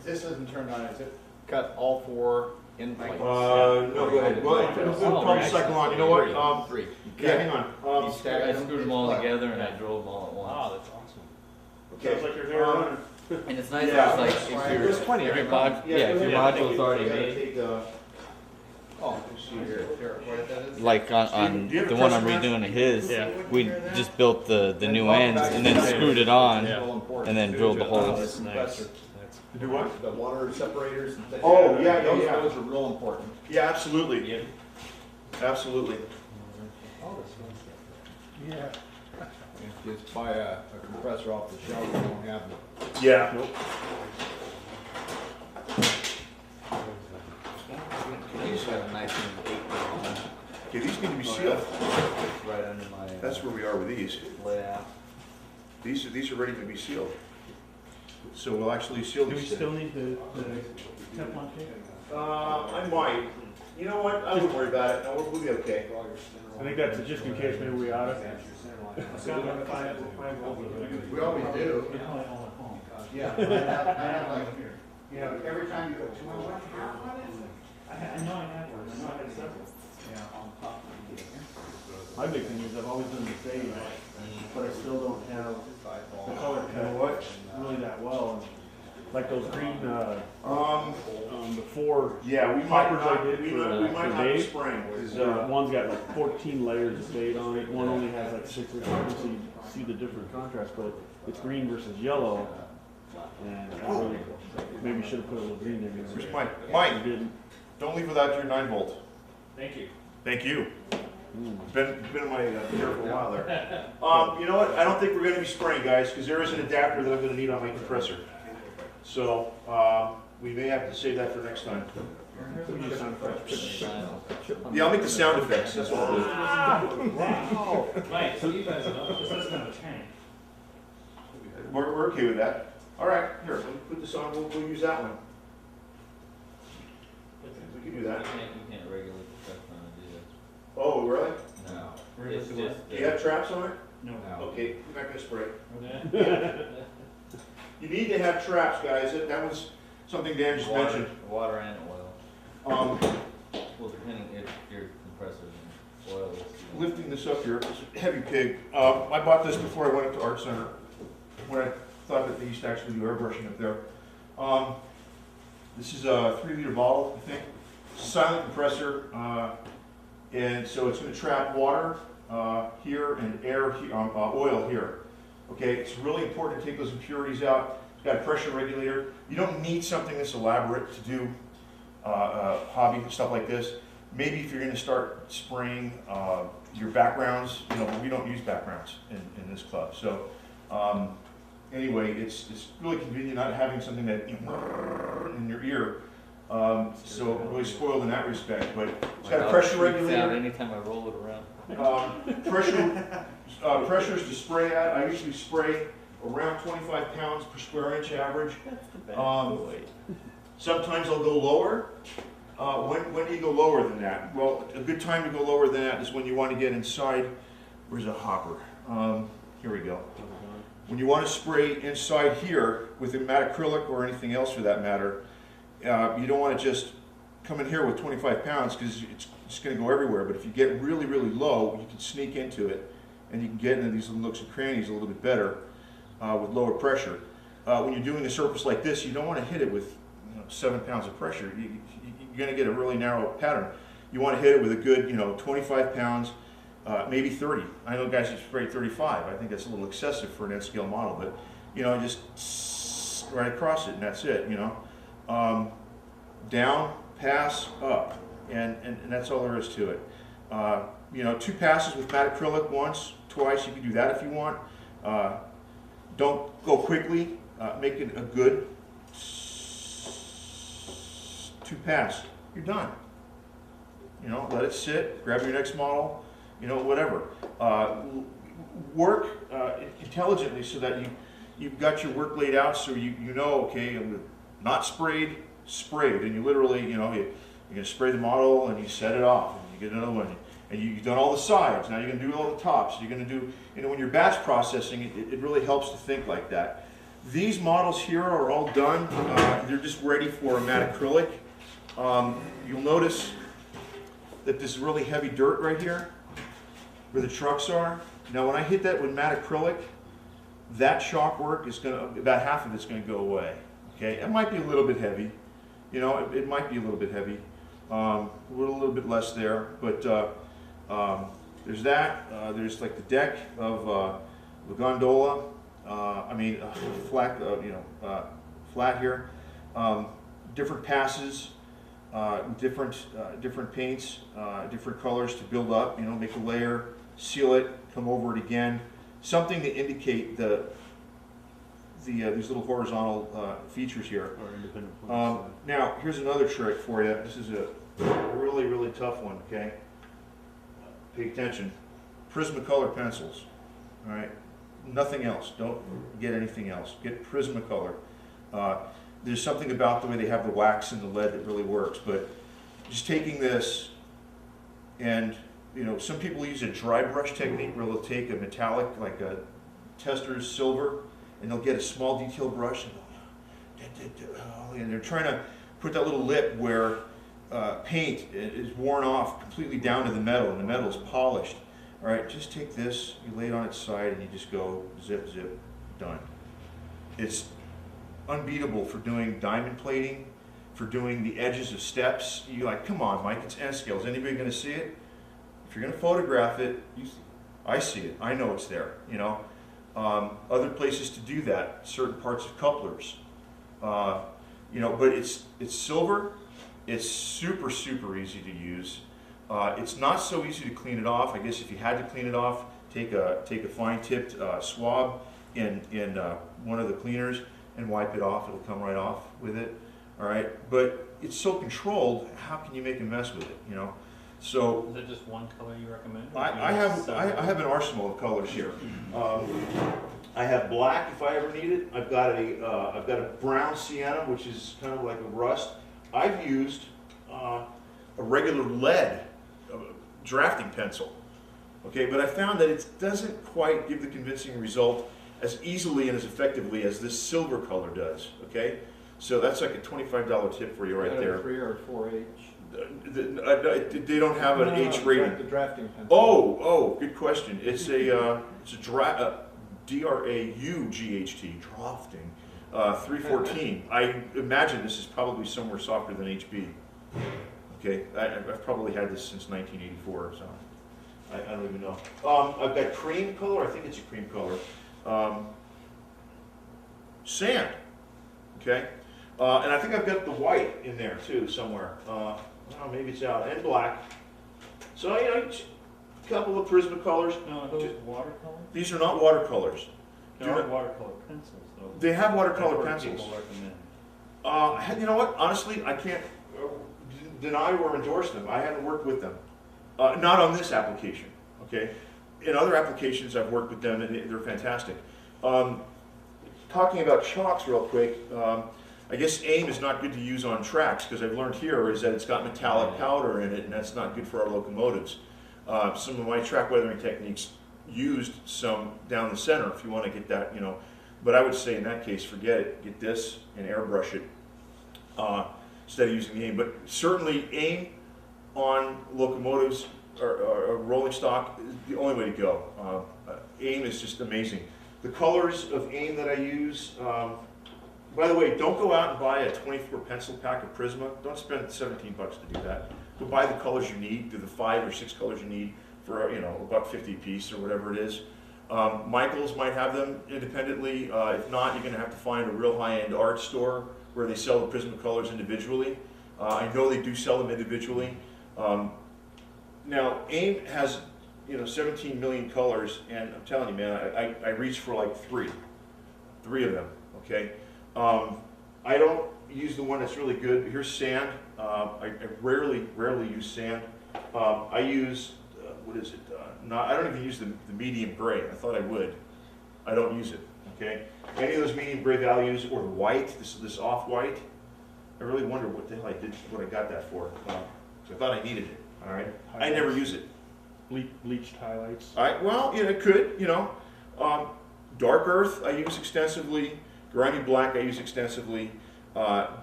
this isn't turned on, is it? Cut all 4 in place. No, go ahead. Well, it'll probably cycle on. You know what? 3. Yeah, hang on. You stack I them. screwed them all together and I drove them all at Wow, once. that's awesome. sounds like your favorite runner. And it's nice, Yeah. it's like, if There's your, plenty if of your it. mod, yeah, if your module's already Gotta made, take, Oh, see here. What that is? like on Do you have the a one I'm pressure redoing of his, Yeah. we just built the new ends and then screwed it on and then drilled the holes. That's nice. To do what? The water separators and things. Oh, yeah, Those- yeah. Those are real important. Yeah, absolutely. Absolutely. Yeah. Just buy a compressor off the shelf, you won't have them. Yeah. You just have a nice one, 8 Okay, these need to be sealed. right under my That's where we are with these. layout. These are ready to be sealed. So we'll actually seal Do we these. still need the Teflon tape? I might. You know what? I wouldn't worry about it. No, we'll be okay. I think that's just in case maybe we ought to. I've got like 5 volts. We always do. They're probably all at home. Yeah, I have like, you know, every time you go to my one. I know I have one, I know I have several. My big thing is I've always done the same, but I still don't have the color You know cut what? really that well. Like those green, Um, the 4 yeah, we might Poppers I not, did we for- might, we for might have to Dave. spring, 'cause, one's got like 14 layers of fade on it. One only has like 6 or 7, so you see the different contrast. But it's green versus yellow, and I really maybe should have put a little green there. where's Maybe. Mike? I Mike, didn't. don't leave without your 9-volt. Thank you. Thank you. Mm. Been in my ear for a while there. You know what? I don't think we're gonna be spraying, guys, because there is an adapter that I'm gonna need on my compressor. So, we may have to save that for next time. We just sound fresh. Yeah, I'll make the sound effects, that's what I'll do. Wow. Mike, so you guys know, this doesn't have a tank. We're okay with that. All right, here, let me put this on, we'll use that one. We can do that. You can't regulate the Teflon and do Oh, really? that. No. Really? It's just, Do you have traps on it? No. Okay, we're not gonna spray. Okay. You need to have traps, guys, that was something Dan just mentioned. Water and oil. Well, depending if your compressor is oil. Lifting this up here, it's a heavy pig. I bought this before I went up to Art Center, when I thought that they used to actually do airbrushing up there. This is a 3-liter bottle, I think. Silent compressor, and so it's gonna trap water here and air, oil here. Okay, it's really important to take those impurities out. It's got a pressure regulator. You don't need something this elaborate to do hobby stuff like this. Maybe if you're gonna start spraying your backgrounds, you know, we don't use backgrounds in this club. So anyway, it's really convenient not having something that in your ear. So really spoiled in that respect, but it's got a pressure regulator. Anytime I roll it around. Pressures to spray at, I usually spray around 25 pounds per square inch average. Sometimes I'll go lower. When do you go lower than that? Well, a good time to go lower than that is when you want to get inside, where's a hopper? Here we go. When you want to spray inside here with a matte acrylic or anything else for that matter, you don't want to just come in here with 25 pounds because it's going to go everywhere. But if you get really, really low, you can sneak into it and you can get into these little nooks and crannies a little bit better with lower pressure. When you're doing a surface like this, you don't want to hit it with 7 pounds of pressure. You're going to get a really narrow pattern. You want to hit it with a good 25 pounds, maybe 30. I know guys who spray 35. I think that's a little excessive for an N-scale model, but just right across it and that's it. Down, pass, up, and that's all there is to it. You know, 2 passes with matte acrylic, once, twice, you can do that if you want. Don't go quickly, make it a good 2 pass. You're done. You know, let it sit, grab your next model, you know, whatever. Work intelligently so that you've got your work laid out so you know, okay, not sprayed, sprayed. And you literally, you know, you're going to spray the model and you set it off and you get another one. And you've done all the sides, now you're going to do all the tops. You're going to do, you know, when you're batch processing, it really helps to think like that. These models here are all done. They're just ready for a matte acrylic. You'll notice that this really heavy dirt right here, where the trucks are. Now when I hit that with matte acrylic, that chalk work is going to, about half of it's going to go away. Okay, it might be a little bit heavy. You know, it might be a little bit heavy. A little bit less there, but there's that. There's like the deck of the gondola. Flat, flat here. Different passes, different paints, different colors to build up. You know, make a layer, seal it, come over it again. Something to indicate these little horizontal features here. Or independent points. Now, here's another trick for you. This is a really, really tough one, okay? Pay attention. Prismacolor pencils, all right? Nothing else. Don't get anything else. Get Prismacolor. There's something about the way they have the wax and the lead that really works, but just taking this and, you know, some people use a dry brush technique where they'll take a metallic, like a Tester's silver, and they'll get a small detail brush and they're trying to put that little lip where paint is worn off completely down to the metal, and the metal is polished. All right, just take this, you lay it on its side, and you just go zip, zip, done. It's unbeatable for doing diamond plating, for doing the edges of steps. You're like, come on, Mike, it's N-scale. Is anybody going to see it? If you're going to photograph it, I see it. I know it's there. You know, other places to do that, certain parts of couplers. You know, but it's silver. It's super, super easy to use. It's not so easy to clean it off. I guess if you had to clean it off, take a fine-tipped swab in one of the cleaners and wipe it off. It'll come right off with it. All right, but it's so controlled. How can you make a mess with it? You know, so Is it just one color you recommend? I have an arsenal of colors here. I have black if I ever need it. I've got a brown sienna, which is kind of like a rust. I've used a regular lead drafting pencil, okay, but I found that it doesn't quite give the convincing result as easily and as effectively as this silver color does, okay? So that's like a $25 tip for you right there. 3 or 4H. They don't have an H rating. The drafting pencil. Oh, good question. It's a D-R-A-U-G-H-T, drafting, 314. I imagine this is probably somewhere softer than HB. Okay, I've probably had this since 1984, so I don't even know. I've got cream color. I think it's a cream color. Sand. Okay, and I think I've got the white in there too somewhere. I don't know, maybe it's out, and black. So you know, a couple of Prismacolors. No, are those watercolor? These are not watercolors. There are watercolor pencils, though. They have watercolor I've heard pencils. people recommend. You know what? Honestly, I can't deny or endorse them. I haven't worked with them. Not on this application, okay? In other applications, I've worked with them, and they're fantastic. Talking about chalks real quick, I guess AIM is not good to use on tracks, because I've learned here is that it's got metallic powder in it, and that's not good for our locomotives. Some of my track weathering techniques used some down the center if you want to get that, you know. But I would say in that case, forget it. Get this and airbrush it instead of using AIM. But certainly AIM on locomotives or rolling stock is the only way to go. AIM is just amazing. The colors of AIM that I use, by the way, don't go out and buy a 24 pencil pack of Prisma. Don't spend $17 to do that. Go buy the colors you need, do the 5 or 6 colors you need for, you know, $1.50 a piece or whatever it is. Michaels might have them independently. If not, you're going to have to find a real high-end art store where they sell the Prismacolors individually. I know they do sell them individually. Now, AIM has, 17 million colors, and I'm telling you, man, I reach for like three of them, okay? I don't use the one that's really good. Here's sand. I rarely use sand. I use, what is it? I don't even use the medium gray. I thought I would. I don't use it, okay? Any of those medium gray values or white, this off-white, I really wonder what the hell I did, what I got that for. So I thought I needed it, all right? I never use it. Bleached highlights. Well, it could, dark earth I use extensively. Grimy black I use extensively.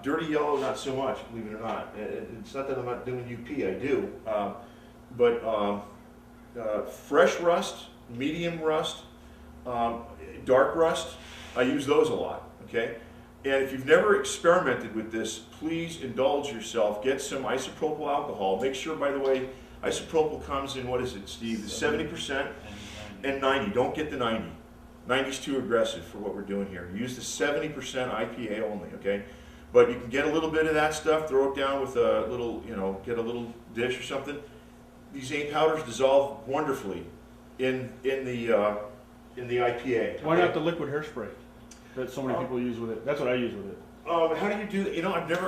Dirty yellow, not so much, believe it or not. It's not that I'm not doing UP, I do. But fresh rust, medium rust, dark rust, I use those a lot, okay? And if you've never experimented with this, please indulge yourself. Get some isopropyl alcohol. Make sure, by the way, isopropyl comes in, what is it, Steve? The 70% and 90. Don't get the 90. 90's too aggressive for what we're doing here. Use the 70% IPA only, okay? But you can get a little bit of that stuff, throw it down with a little, get a little dish or something. These AIM powders dissolve wonderfully in the IPA. Why not the liquid hairspray that so many people use with it? That's what I use with it. How do you do that?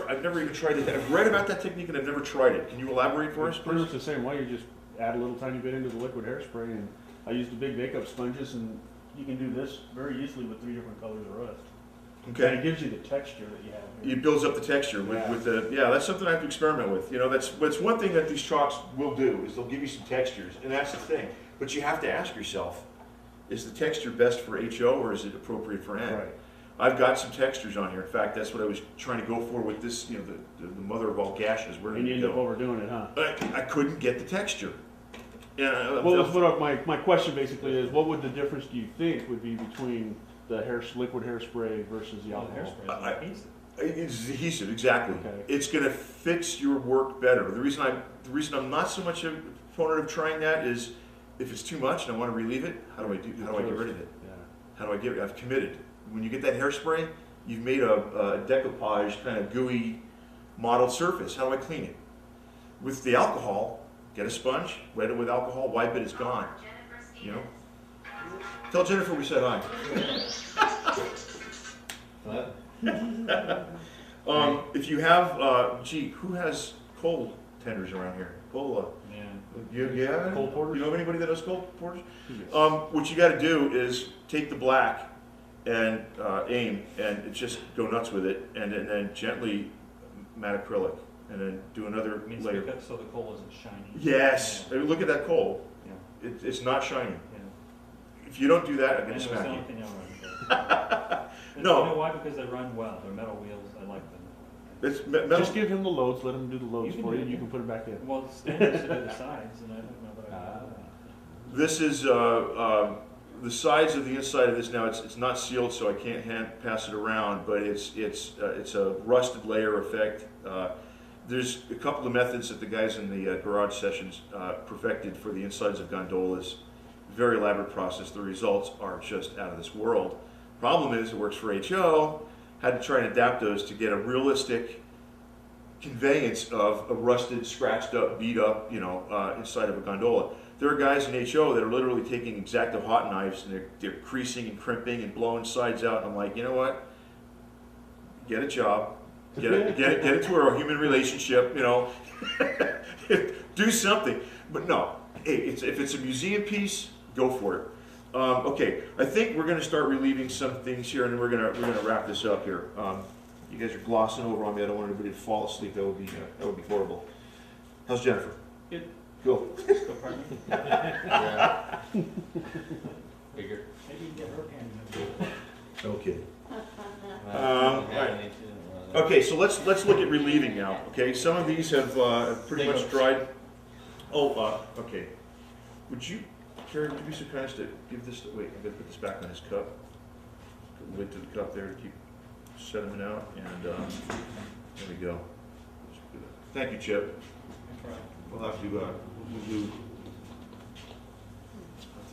I've never even tried it. I've read about that technique and I've never tried it. Can you elaborate for us, Pretty please? much the same way. You just add a little tiny bit into the liquid hairspray, and I use the big makeup sponges, and you can do this very easily with 3 different colors of rust. And Okay. it gives you the texture that you have here. It builds up the texture with the, that's something I have to experiment with. That's one thing that these chalks will do, is they'll give you some textures, and that's the thing. But you have to ask yourself, is the texture best for HO or is it appropriate for N? Right. I've got some textures on here. In fact, that's what I was trying to go for with this, the mother of all gashes. Where And did you it end up go? overdoing it, huh? I couldn't get the texture. Yeah, Well, that's what my question basically is, what would the difference do you think would be between the liquid hairspray versus the alcohol? it's adhesive, exactly. Okay. It's going to fix your work better. The reason I'm not so much a proponent of trying that is, if it's too much and I want to relieve it, how do I get rid of it? Yeah. How do I get it? I've committed. When you get that hairspray, you've made a decoupage, kind of gooey, mottled surface. How do I clean it? With the alcohol, get a sponge, wet it with alcohol, wipe it, it's gone. Tell Jennifer we said hi. If you have, who has cold tenders around here? Cola. You have any? Cold porters? You know of anybody that has cold porters? Yes. What you got to do is take the black and AIM and just go nuts with it, and then gently matte acrylic, and then do another Means layer. because so the coal isn't shiny. Yes. Yeah. Look at that coal. Yeah. It's not shiny. Yeah. If you don't do that, I'm And going to it was the smack only you. thing I run. No. You know why? Because they run well. They're metal wheels. I like them. It's metal. Just give him the loads, let him do the loads You can for do you, it, and you yeah. can put it back in. Well, standards to do the sides, and I don't know that I can do that. This is the sides of the inside of this. Now it's not sealed, so I can't pass it around. But it's a rusted layer effect. There's a couple of methods that the guys in the garage sessions perfected for the insides of gondolas. Very elaborate process. The results are just out of this world. Problem is, it works for HO. Had to try and adapt those to get a realistic conveyance of a rusted, scratched up, beat up, inside of a gondola. There are guys in HO that are literally taking X-Acto hot knives and they're creasing and crimping and blowing sides out. And I'm like, you know what? Get a job. Get into a human relationship, do something. But no, hey, if it's a museum piece, go for it. Okay, I think we're going to start relieving some things here, and then we're going to wrap this up here. You guys are glossing over on me. I don't want anybody to fall asleep. That would be horrible. How's Jennifer? Good. Cool. Go pardon me. Yeah. Figure. Maybe you can get her hand. Okay. All right. Okay, so let's look at relieving now. Okay, some of these have pretty much dried. Okay. Would you care to be so kind as to give this? Wait, I'm gonna put this back on his cup. Put the lid to the cup there to keep sediment out, and there we go. Thank you, Chip. We'll have to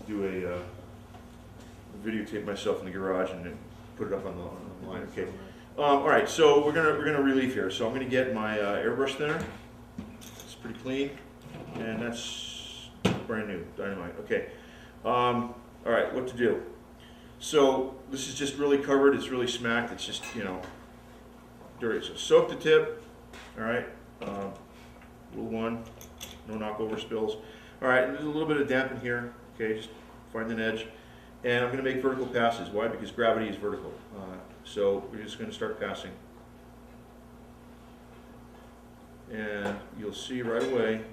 do a videotape myself in the garage and then put it up on the line. Okay. All right, so we're gonna relieve here. So I'm gonna get my airbrush thinner. It's pretty clean, and that's brand new, dynamite, okay. All right, what to do? So this is just really covered, it's really smacked, it's just, you know, dirty. So soak the tip, all right, rule 1, no knockover spills. All right, there's a little bit of damp in here, okay, just find an edge. And I'm gonna make vertical passes, why? Because gravity is vertical. So we're just gonna start passing. And you'll see right away,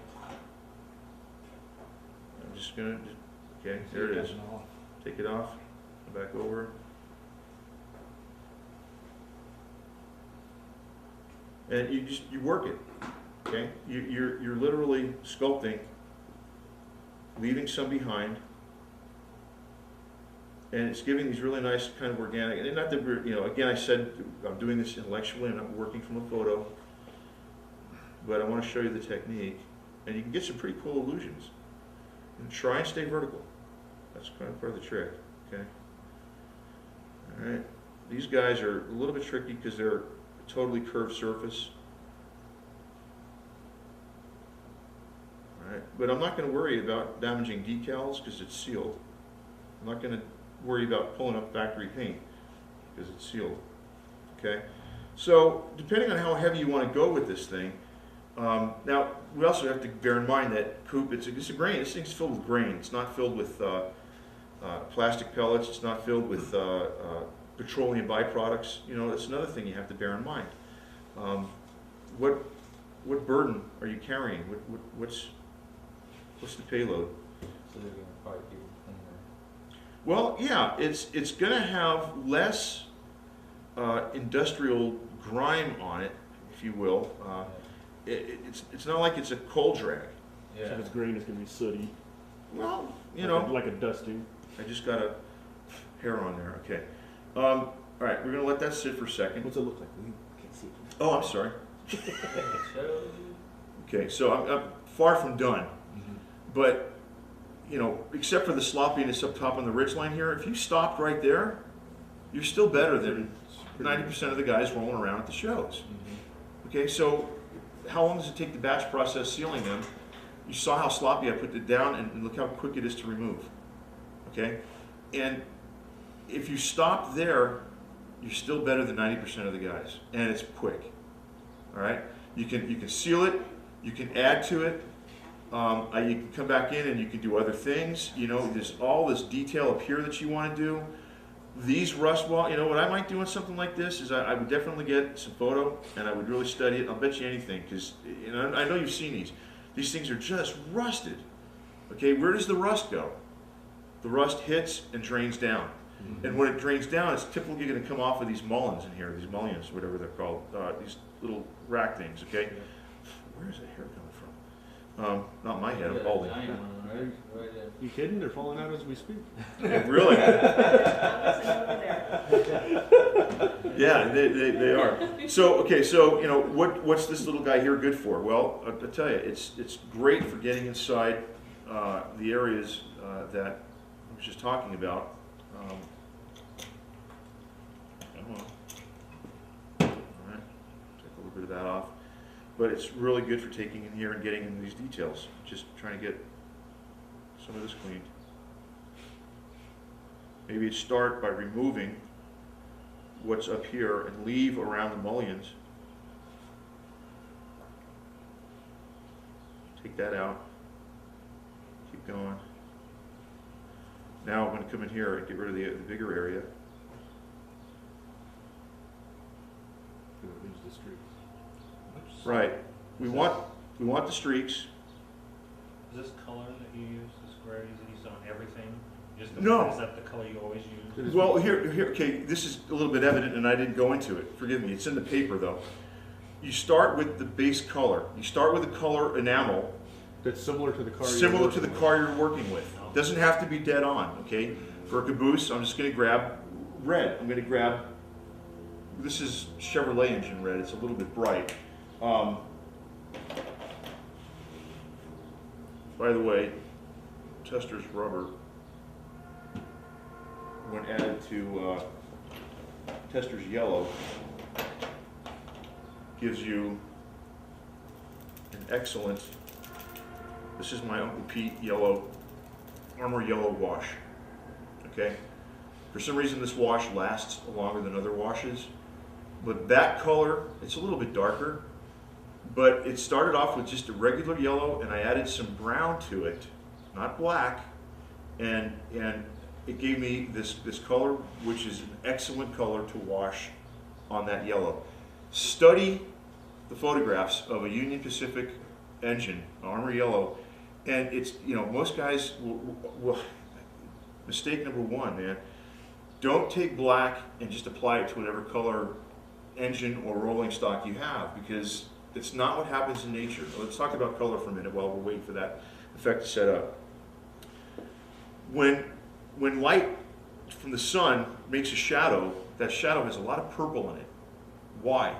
I'm just gonna, okay, there it is. Take it off, come back over. And you work it, okay? You're literally sculpting, leaving some behind, and it's giving these really nice kind of organic, and not that we're, you know, again, I said I'm doing this intellectually, I'm not working from a photo, but I want to show you the technique, and you can get some pretty cool illusions. And try and stay vertical. That's kind of part of the trick, okay? All right, these guys are a little bit tricky because they're a totally curved surface. All right, but I'm not going to worry about damaging decals because it's sealed. I'm not going to worry about pulling up factory paint because it's sealed, okay? So depending on how heavy you want to go with this thing, now we also have to bear in mind that coop, it's a grain, this thing's filled with grain. It's not filled with plastic pellets, it's not filled with petroleum byproducts. You know, that's another thing you have to bear in mind. What burden are you carrying? What's the payload? So they're gonna probably be cleaner. Well, yeah, it's going to have less industrial grime on it, if you will. It's not like it's a coal drag. So if it's green, it's gonna be sooty. Well, you Like know, like a dusting. I just got a hair on there. Okay. All right, we're going to let that sit for a second. What's it look like? We can't see. Oh, I'm sorry. So, Okay, so I'm far from done. But, you know, except for the sloppiness up top on the ridge line here, if you stopped right there, you're still better than 90% of the guys rolling around at the shows. Okay, so how long does it take the batch process sealing them? You saw how sloppy I put it down, and look how quick it is to remove. Okay, and if you stop there, you're still better than 90% of the guys, and it's quick. All right, you can seal it, you can add to it. You can come back in and you can do other things. You know, there's all this detail up here that you want to do. These rust wall, you know, what I might do on something like this is I would definitely get some photo and I would really study it. I'll bet you anything, because you know, I know you've seen these. These things are just rusted. Okay, where does the rust go? The rust hits and drains down. And when it drains down, it's typically going to come off of these mullions in here, these mullions, whatever they're called, these little rack things, okay? Where is that hair coming from? Not my head, I'm balding. You kidding? They're falling out as we speak. Really? Yeah, they are. So, okay, so, you know, what's this little guy here good for? Well, I'll tell you, it's great for getting inside the areas that I was just talking about. Come on. All right, take a little bit of that off. But it's really good for taking in here and getting into these details. Just trying to get some of this cleaned. Maybe you start by removing what's up here and leave around the mullions. Take that out. Keep going. Now I'm going to come in here and get rid of the bigger area. Leaves the streaks. Right. We want the streaks. Is this color that you use, this gray, is it used on everything? Just No. Is that the color you always use? Well, here, okay, this is a little bit evident and I didn't go into it. Forgive me, it's in the paper though. You start with the base color. You start with the color enamel That's similar to the car. similar to the car you're working with. Doesn't have to be dead on, okay? For a caboose, I'm just gonna grab red. I'm gonna grab, this is Chevrolet engine red, it's a little bit bright. By the way, Tester's rubber, when added to Tester's yellow, gives you an excellent This is my Uncle Pete yellow, Armor yellow wash, okay? For some reason this wash lasts longer than other washes, but that color, it's a little bit darker, but it started off with just a regular yellow and I added some brown to it, not black, and it gave me this color, which is an excellent color to wash on that yellow. Study the photographs of a Union Pacific engine, Armor yellow, and it's, you know, most guys will mistake number one, man. Don't take black and just apply it to whatever color engine or rolling stock you have, because it's not what happens in nature. Let's talk about color for a minute while we're waiting for that effect to set up. When light from the sun makes a shadow, that shadow has a lot of purple in it. Why?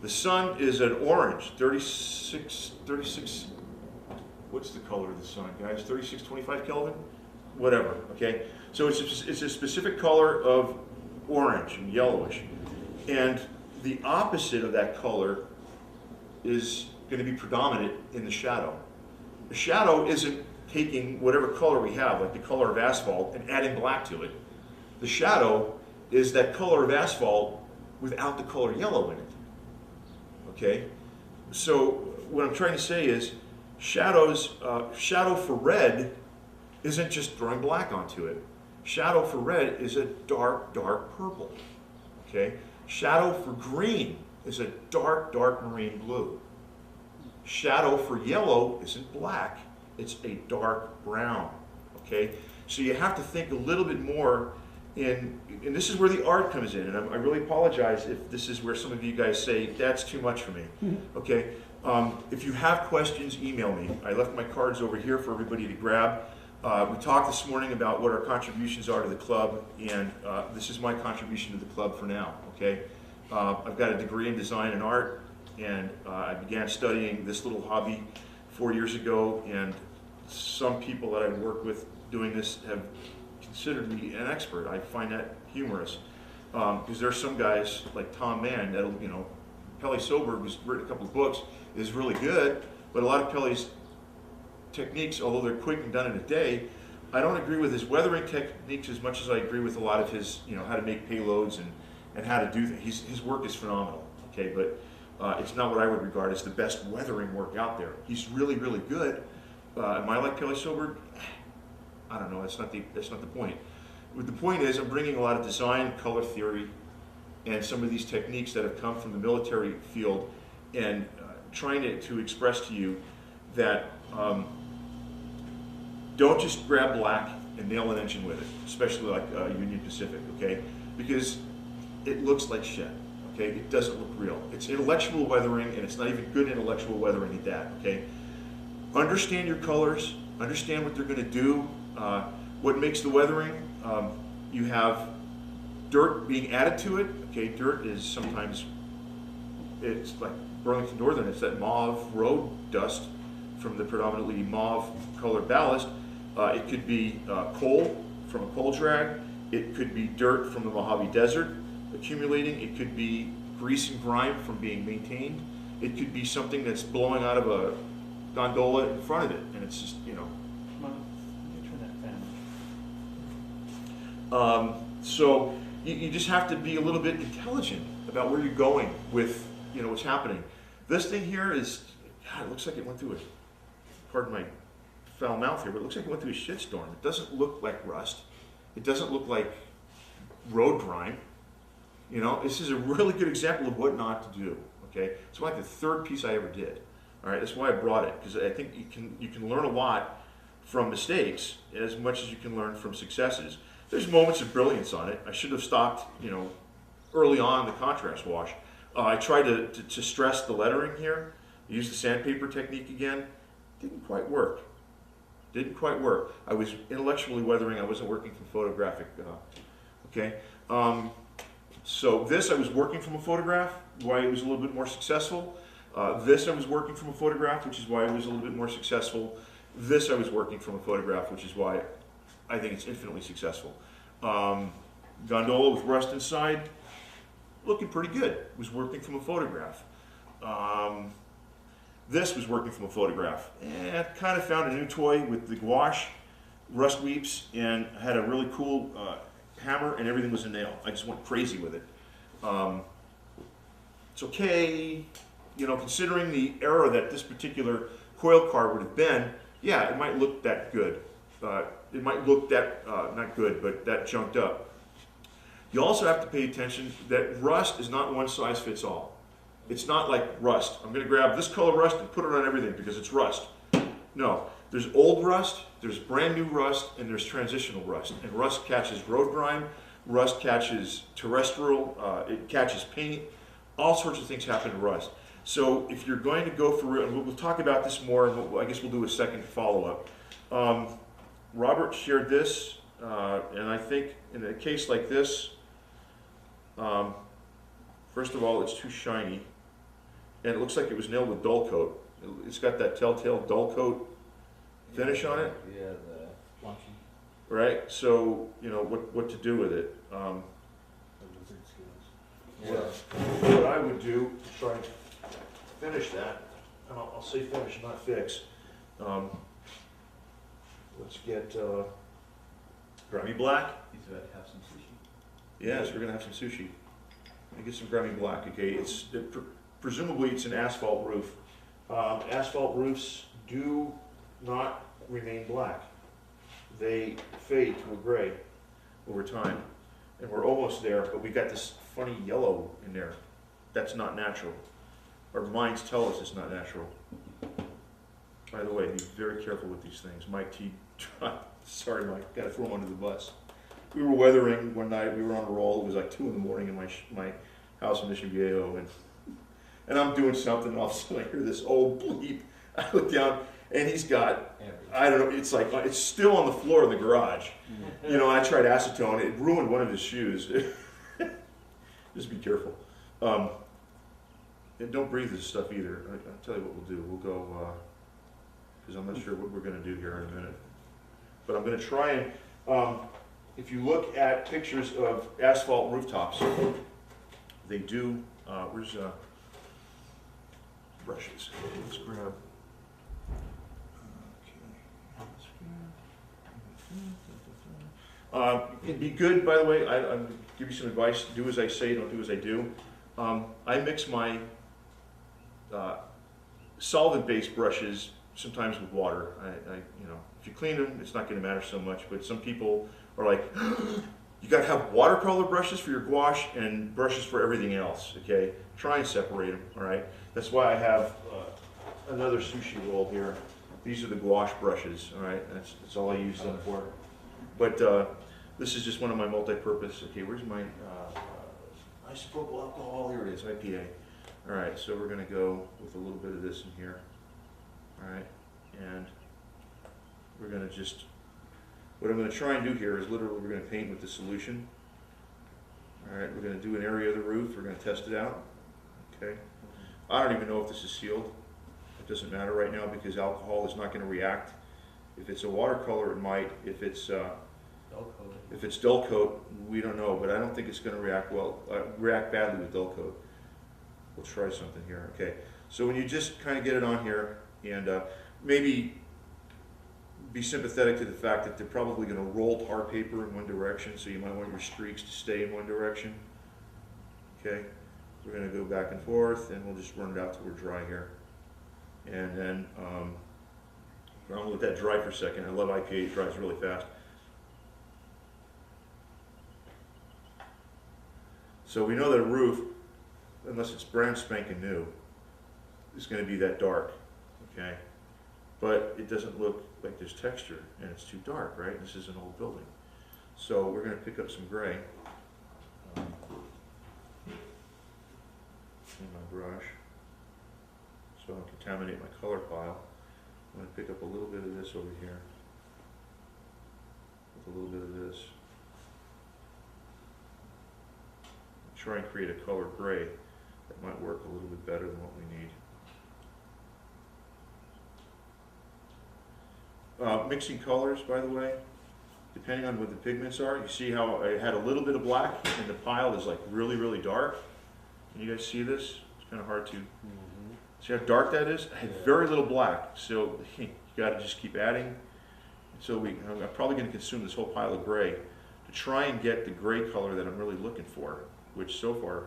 The sun is an orange, 36, what's the color of the sun, guys? 3625 Kelvin? Whatever, okay? So it's a specific color of orange and yellowish. And the opposite of that color is going to be predominant in the shadow. The shadow isn't taking whatever color we have, like the color of asphalt, and adding black to it. The shadow is that color of asphalt without the color yellow in it. Okay? So what I'm trying to say is shadow for red isn't just throwing black onto it. Shadow for red is a dark, dark purple. Okay? Shadow for green is a dark, dark marine blue. Shadow for yellow isn't black, it's a dark brown. Okay? So you have to think a little bit more and this is where the art comes in, and I really apologize if this is where some of you guys say, that's too much for me. Okay? If you have questions, email me. I left my cards over here for everybody to grab. We talked this morning about what our contributions are to the club, and this is my contribution to the club for now. Okay? I've got a degree in design and art, and I began studying this little hobby 4 years ago, and some people that I've worked with doing this have considered me an expert. I find that humorous, because there's some guys like Tom Mann that'll, you know, Pelle Soberg has written a couple of books, is really good, but a lot of Pelle's techniques, although they're quick and done in a day, I don't agree with his weathering techniques as much as I agree with a lot of his, you know, how to make payloads and how to do things. His work is phenomenal, okay, but it's not what I would regard as the best weathering work out there. He's really, really good. Am I like Pelle Soberg? I don't know, that's not the point. The point is I'm bringing a lot of design, color theory, and some of these techniques that have come from the military field and trying to express to you that don't just grab black and nail an engine with it, especially like Union Pacific, okay? Because it looks like shit, okay? It doesn't look real. It's intellectual weathering, and it's not even good intellectual weathering at that, okay? Understand your colors, understand what they're gonna do. What makes the weathering, you have dirt being added to it. Okay, dirt is sometimes, it's like Burlington Northern, it's that mauve road dust from the predominantly mauve colored ballast. It could be coal from a coal drag. It could be dirt from the Mojave Desert accumulating. It could be grease and grime from being maintained. It could be something that's blowing out of a gondola in front of it, and it's just, you know. So you just have to be a little bit intelligent about where you're going with, you know, what's happening. This thing here is, God, it looks like it went through a, pardon my foul mouth here, but it looks like it went through a shitstorm. It doesn't look like rust. It doesn't look like road grime. You know, this is a really good example of what not to do, okay? It's like the third piece I ever did. All right, that's why I brought it, because I think you can learn a lot from mistakes as much as you can learn from successes. There's moments of brilliance on it. I should have stopped, you know, early on the contrast wash. I tried to stress the lettering here. I used the sandpaper technique again. Didn't quite work. Didn't quite work. I was intellectually weathering. I wasn't working from photographic. Okay. So this I was working from a photograph, why it was a little bit more successful. This I was working from a photograph, which is why it was a little bit more successful. This I was working from a photograph, which is why I think it's infinitely successful. Gondola with rust inside, looking pretty good. Was working from a photograph. This was working from a photograph. And I kind of found a new toy with the gouache, rust weeps, and had a really cool hammer, and everything was a nail. I just went crazy with it. It's okay, you know, considering the era that this particular coil car would have been, yeah, it might look that good. It might look that, not good, but that junked up. You also have to pay attention that rust is not one size fits all. It's not like rust. I'm going to grab this color rust and put it on everything because it's rust. No, there's old rust, there's brand new rust, and there's transitional rust. And rust catches road grime, rust catches terrestrial, it catches paint. All sorts of things happen to rust. So if you're going to go for real, and we'll talk about this more, and I guess we'll do a second follow-up. Robert shared this, and I think in a case like this, first of all, it's too shiny, and it looks like it was nailed with dull coat. It's got that telltale dull coat finish on it. Yeah, the flunchy, Right? So, you know, what to do with it. the lizard scales. What I would do to try and finish that, and I'll say finish, not fix. Let's get Grammy Black. He's about to have some sushi. Yes, we're gonna have some sushi. I get some Grammy Black. Okay, presumably it's an asphalt roof. Asphalt roofs do not remain black. They fade to a gray over time, and we're almost there. But we got this funny yellow in there. That's not natural. Our minds tell us it's not natural. By the way, be very careful with these things. Mike T. Sorry, Mike. Got to throw him under the bus. We were weathering one night. We were on a roll. It was like 2 in the morning in my house in Mission Viejo, and I'm doing something. And all of a sudden, I hear this old bleep. I look down, and he's got, I don't know. It's like it's still on the floor in the garage. You know, I tried acetone. It ruined one of his shoes. Just be careful. And don't breathe this stuff either. I'll tell you what we'll do. We'll go, because I'm not sure what we're going to do here in a minute. But I'm going to try and, if you look at pictures of asphalt rooftops, they do, where's brushes? Let's grab, it'd be good, by the way, I'll give you some advice. Do as I say, don't do as I do. I mix my solvent-based brushes sometimes with water. You know, if you clean them, it's not going to matter so much. But some people are like, you got to have watercolor brushes for your gouache and brushes for everything else. Okay, try and separate them. All right. That's why I have another sushi roll here. These are the gouache brushes. All right. That's all I use them for. But this is just one of my multi-purpose. Okay, where's my isopropyl alcohol? Here it is, IPA. All right, so we're going to go with a little bit of this in here. All right, and we're going to just, what I'm going to try and do here is literally we're going to paint with the solution. All right, we're going to do an area of the roof. We're going to test it out. Okay, I don't even know if this is sealed. It doesn't matter right now because alcohol is not going to react. If it's a watercolor, it might. If it's dull coat, we don't know, but I don't think it's going to react badly with dull coat. We'll try something here. Okay, so when you just kind of get it on here, and maybe be sympathetic to the fact that they're probably going to roll tar paper in one direction, so you might want your streaks to stay in one direction. Okay, we're going to go back and forth, and we'll just run it out till we're dry here. And then I'm going to let that dry for a second. I love IPA, it dries really fast. So we know that a roof, unless it's brand spanking new, is going to be that dark, okay? But it doesn't look like there's texture, and it's too dark, right? This is an old building. So we're going to pick up some gray in my brush, so I don't contaminate my color pile. I'm going to pick up a little bit of this over here, with a little bit of this. Try and create a color gray that might work a little bit better than what we need. Mixing colors, by the way, depending on what the pigments are. You see how I had a little bit of black and the pile is like really, really dark? Can you guys see this? It's kind of hard to. See how dark that is? I had very little black, so you got to just keep adding. So I'm probably going to consume this whole pile of gray to try and get the gray color that I'm really looking for, which so far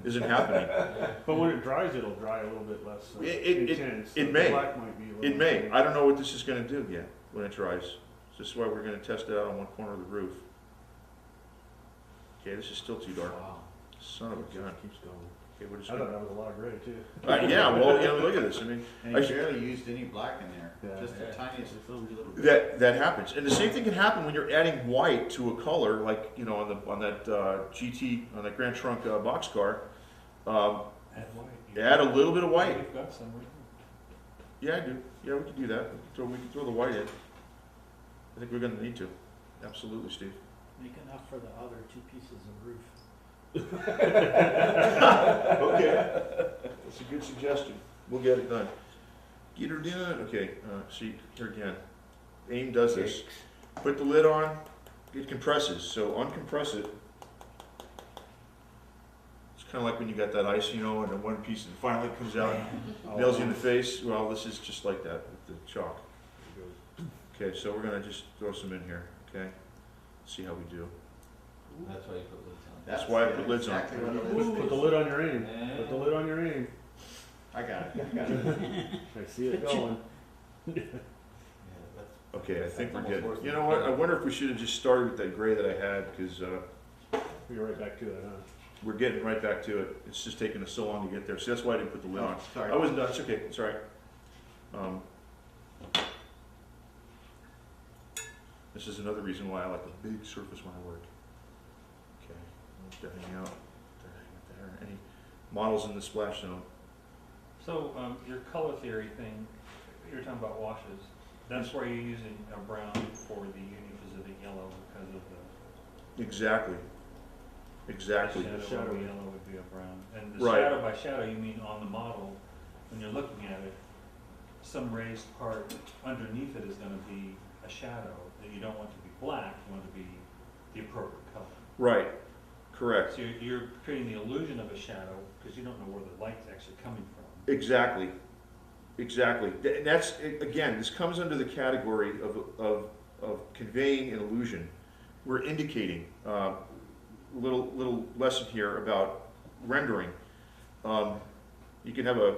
isn't happening. But when it dries, it'll dry a little bit less intense. It The may. black might be a little It may. bit- I don't know what this is going to do yet when it dries. This is why we're going to test it out on one corner of the roof. Okay, this is still too dark. Son of a gun. Keeps going. Okay, we're just I thought gonna, that was a lot of gray too. yeah, well, look at this. I mean, And I you should- barely used any black in there, Yeah. just the tiniest little bit. that happens, and the same thing can happen when you're adding white to a color, like on that GT on that Grand Trunk boxcar. Add white. Add a little bit of white. We've got some right Yeah, I do. Yeah, we can do that. We can throw the white in. I think we're going to need to. Absolutely, Steve. Make enough for the other 2 pieces of roof. Okay, that's a good suggestion. We'll get it done. Get her done. Okay, see here again. AIM does this. Put the lid on. It compresses. So uncompress it. It's kind of like when you got that ice, and then one piece and finally comes out, and nails you in the face. Well, this is just like that with the chalk. Okay, so we're gonna just throw some in here. Okay, see how we do. That's why you put lids on. That's why I put lids on. Exactly what it is. Put the lid on your aim. Put the lid on your aim. I got it. I see it going. Yeah, that's Okay, I think we're Almost good. worse than You know what? I before. wonder if we should have just started with that gray that I had, because We're right back to it, huh? we're getting right back to it. It's just taking us so long to get there. So that's why I didn't put the lid on. Oh, sorry. I wasn't done. It's okay. It's all right. This is another reason why I like a big surface when I work. Okay, move that hang out. There. Any models in the splash zone? So, your color theory thing, you're talking about washes, that's where you're using a brown for the Union Pacific yellow because of the Exactly. Exactly. shadow of the yellow would be a brown. And the Right. shadow by shadow, you mean on the model, when you're looking at it, some raised part underneath it is gonna be a shadow, that you don't want to be black, you want it to be the appropriate color. Right. Correct. So you're creating the illusion of a shadow, because you don't know where the light's actually coming from. Exactly. Exactly. And that's, again, this comes under the category of conveying an illusion. We're indicating, little lesson here about rendering. You can have a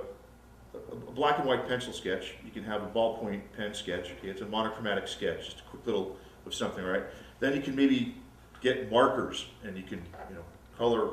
black and white pencil sketch. You can have a ballpoint pen sketch. Okay, it's a monochromatic sketch, just a quick little of something, right? Then you can maybe get markers, and you can, color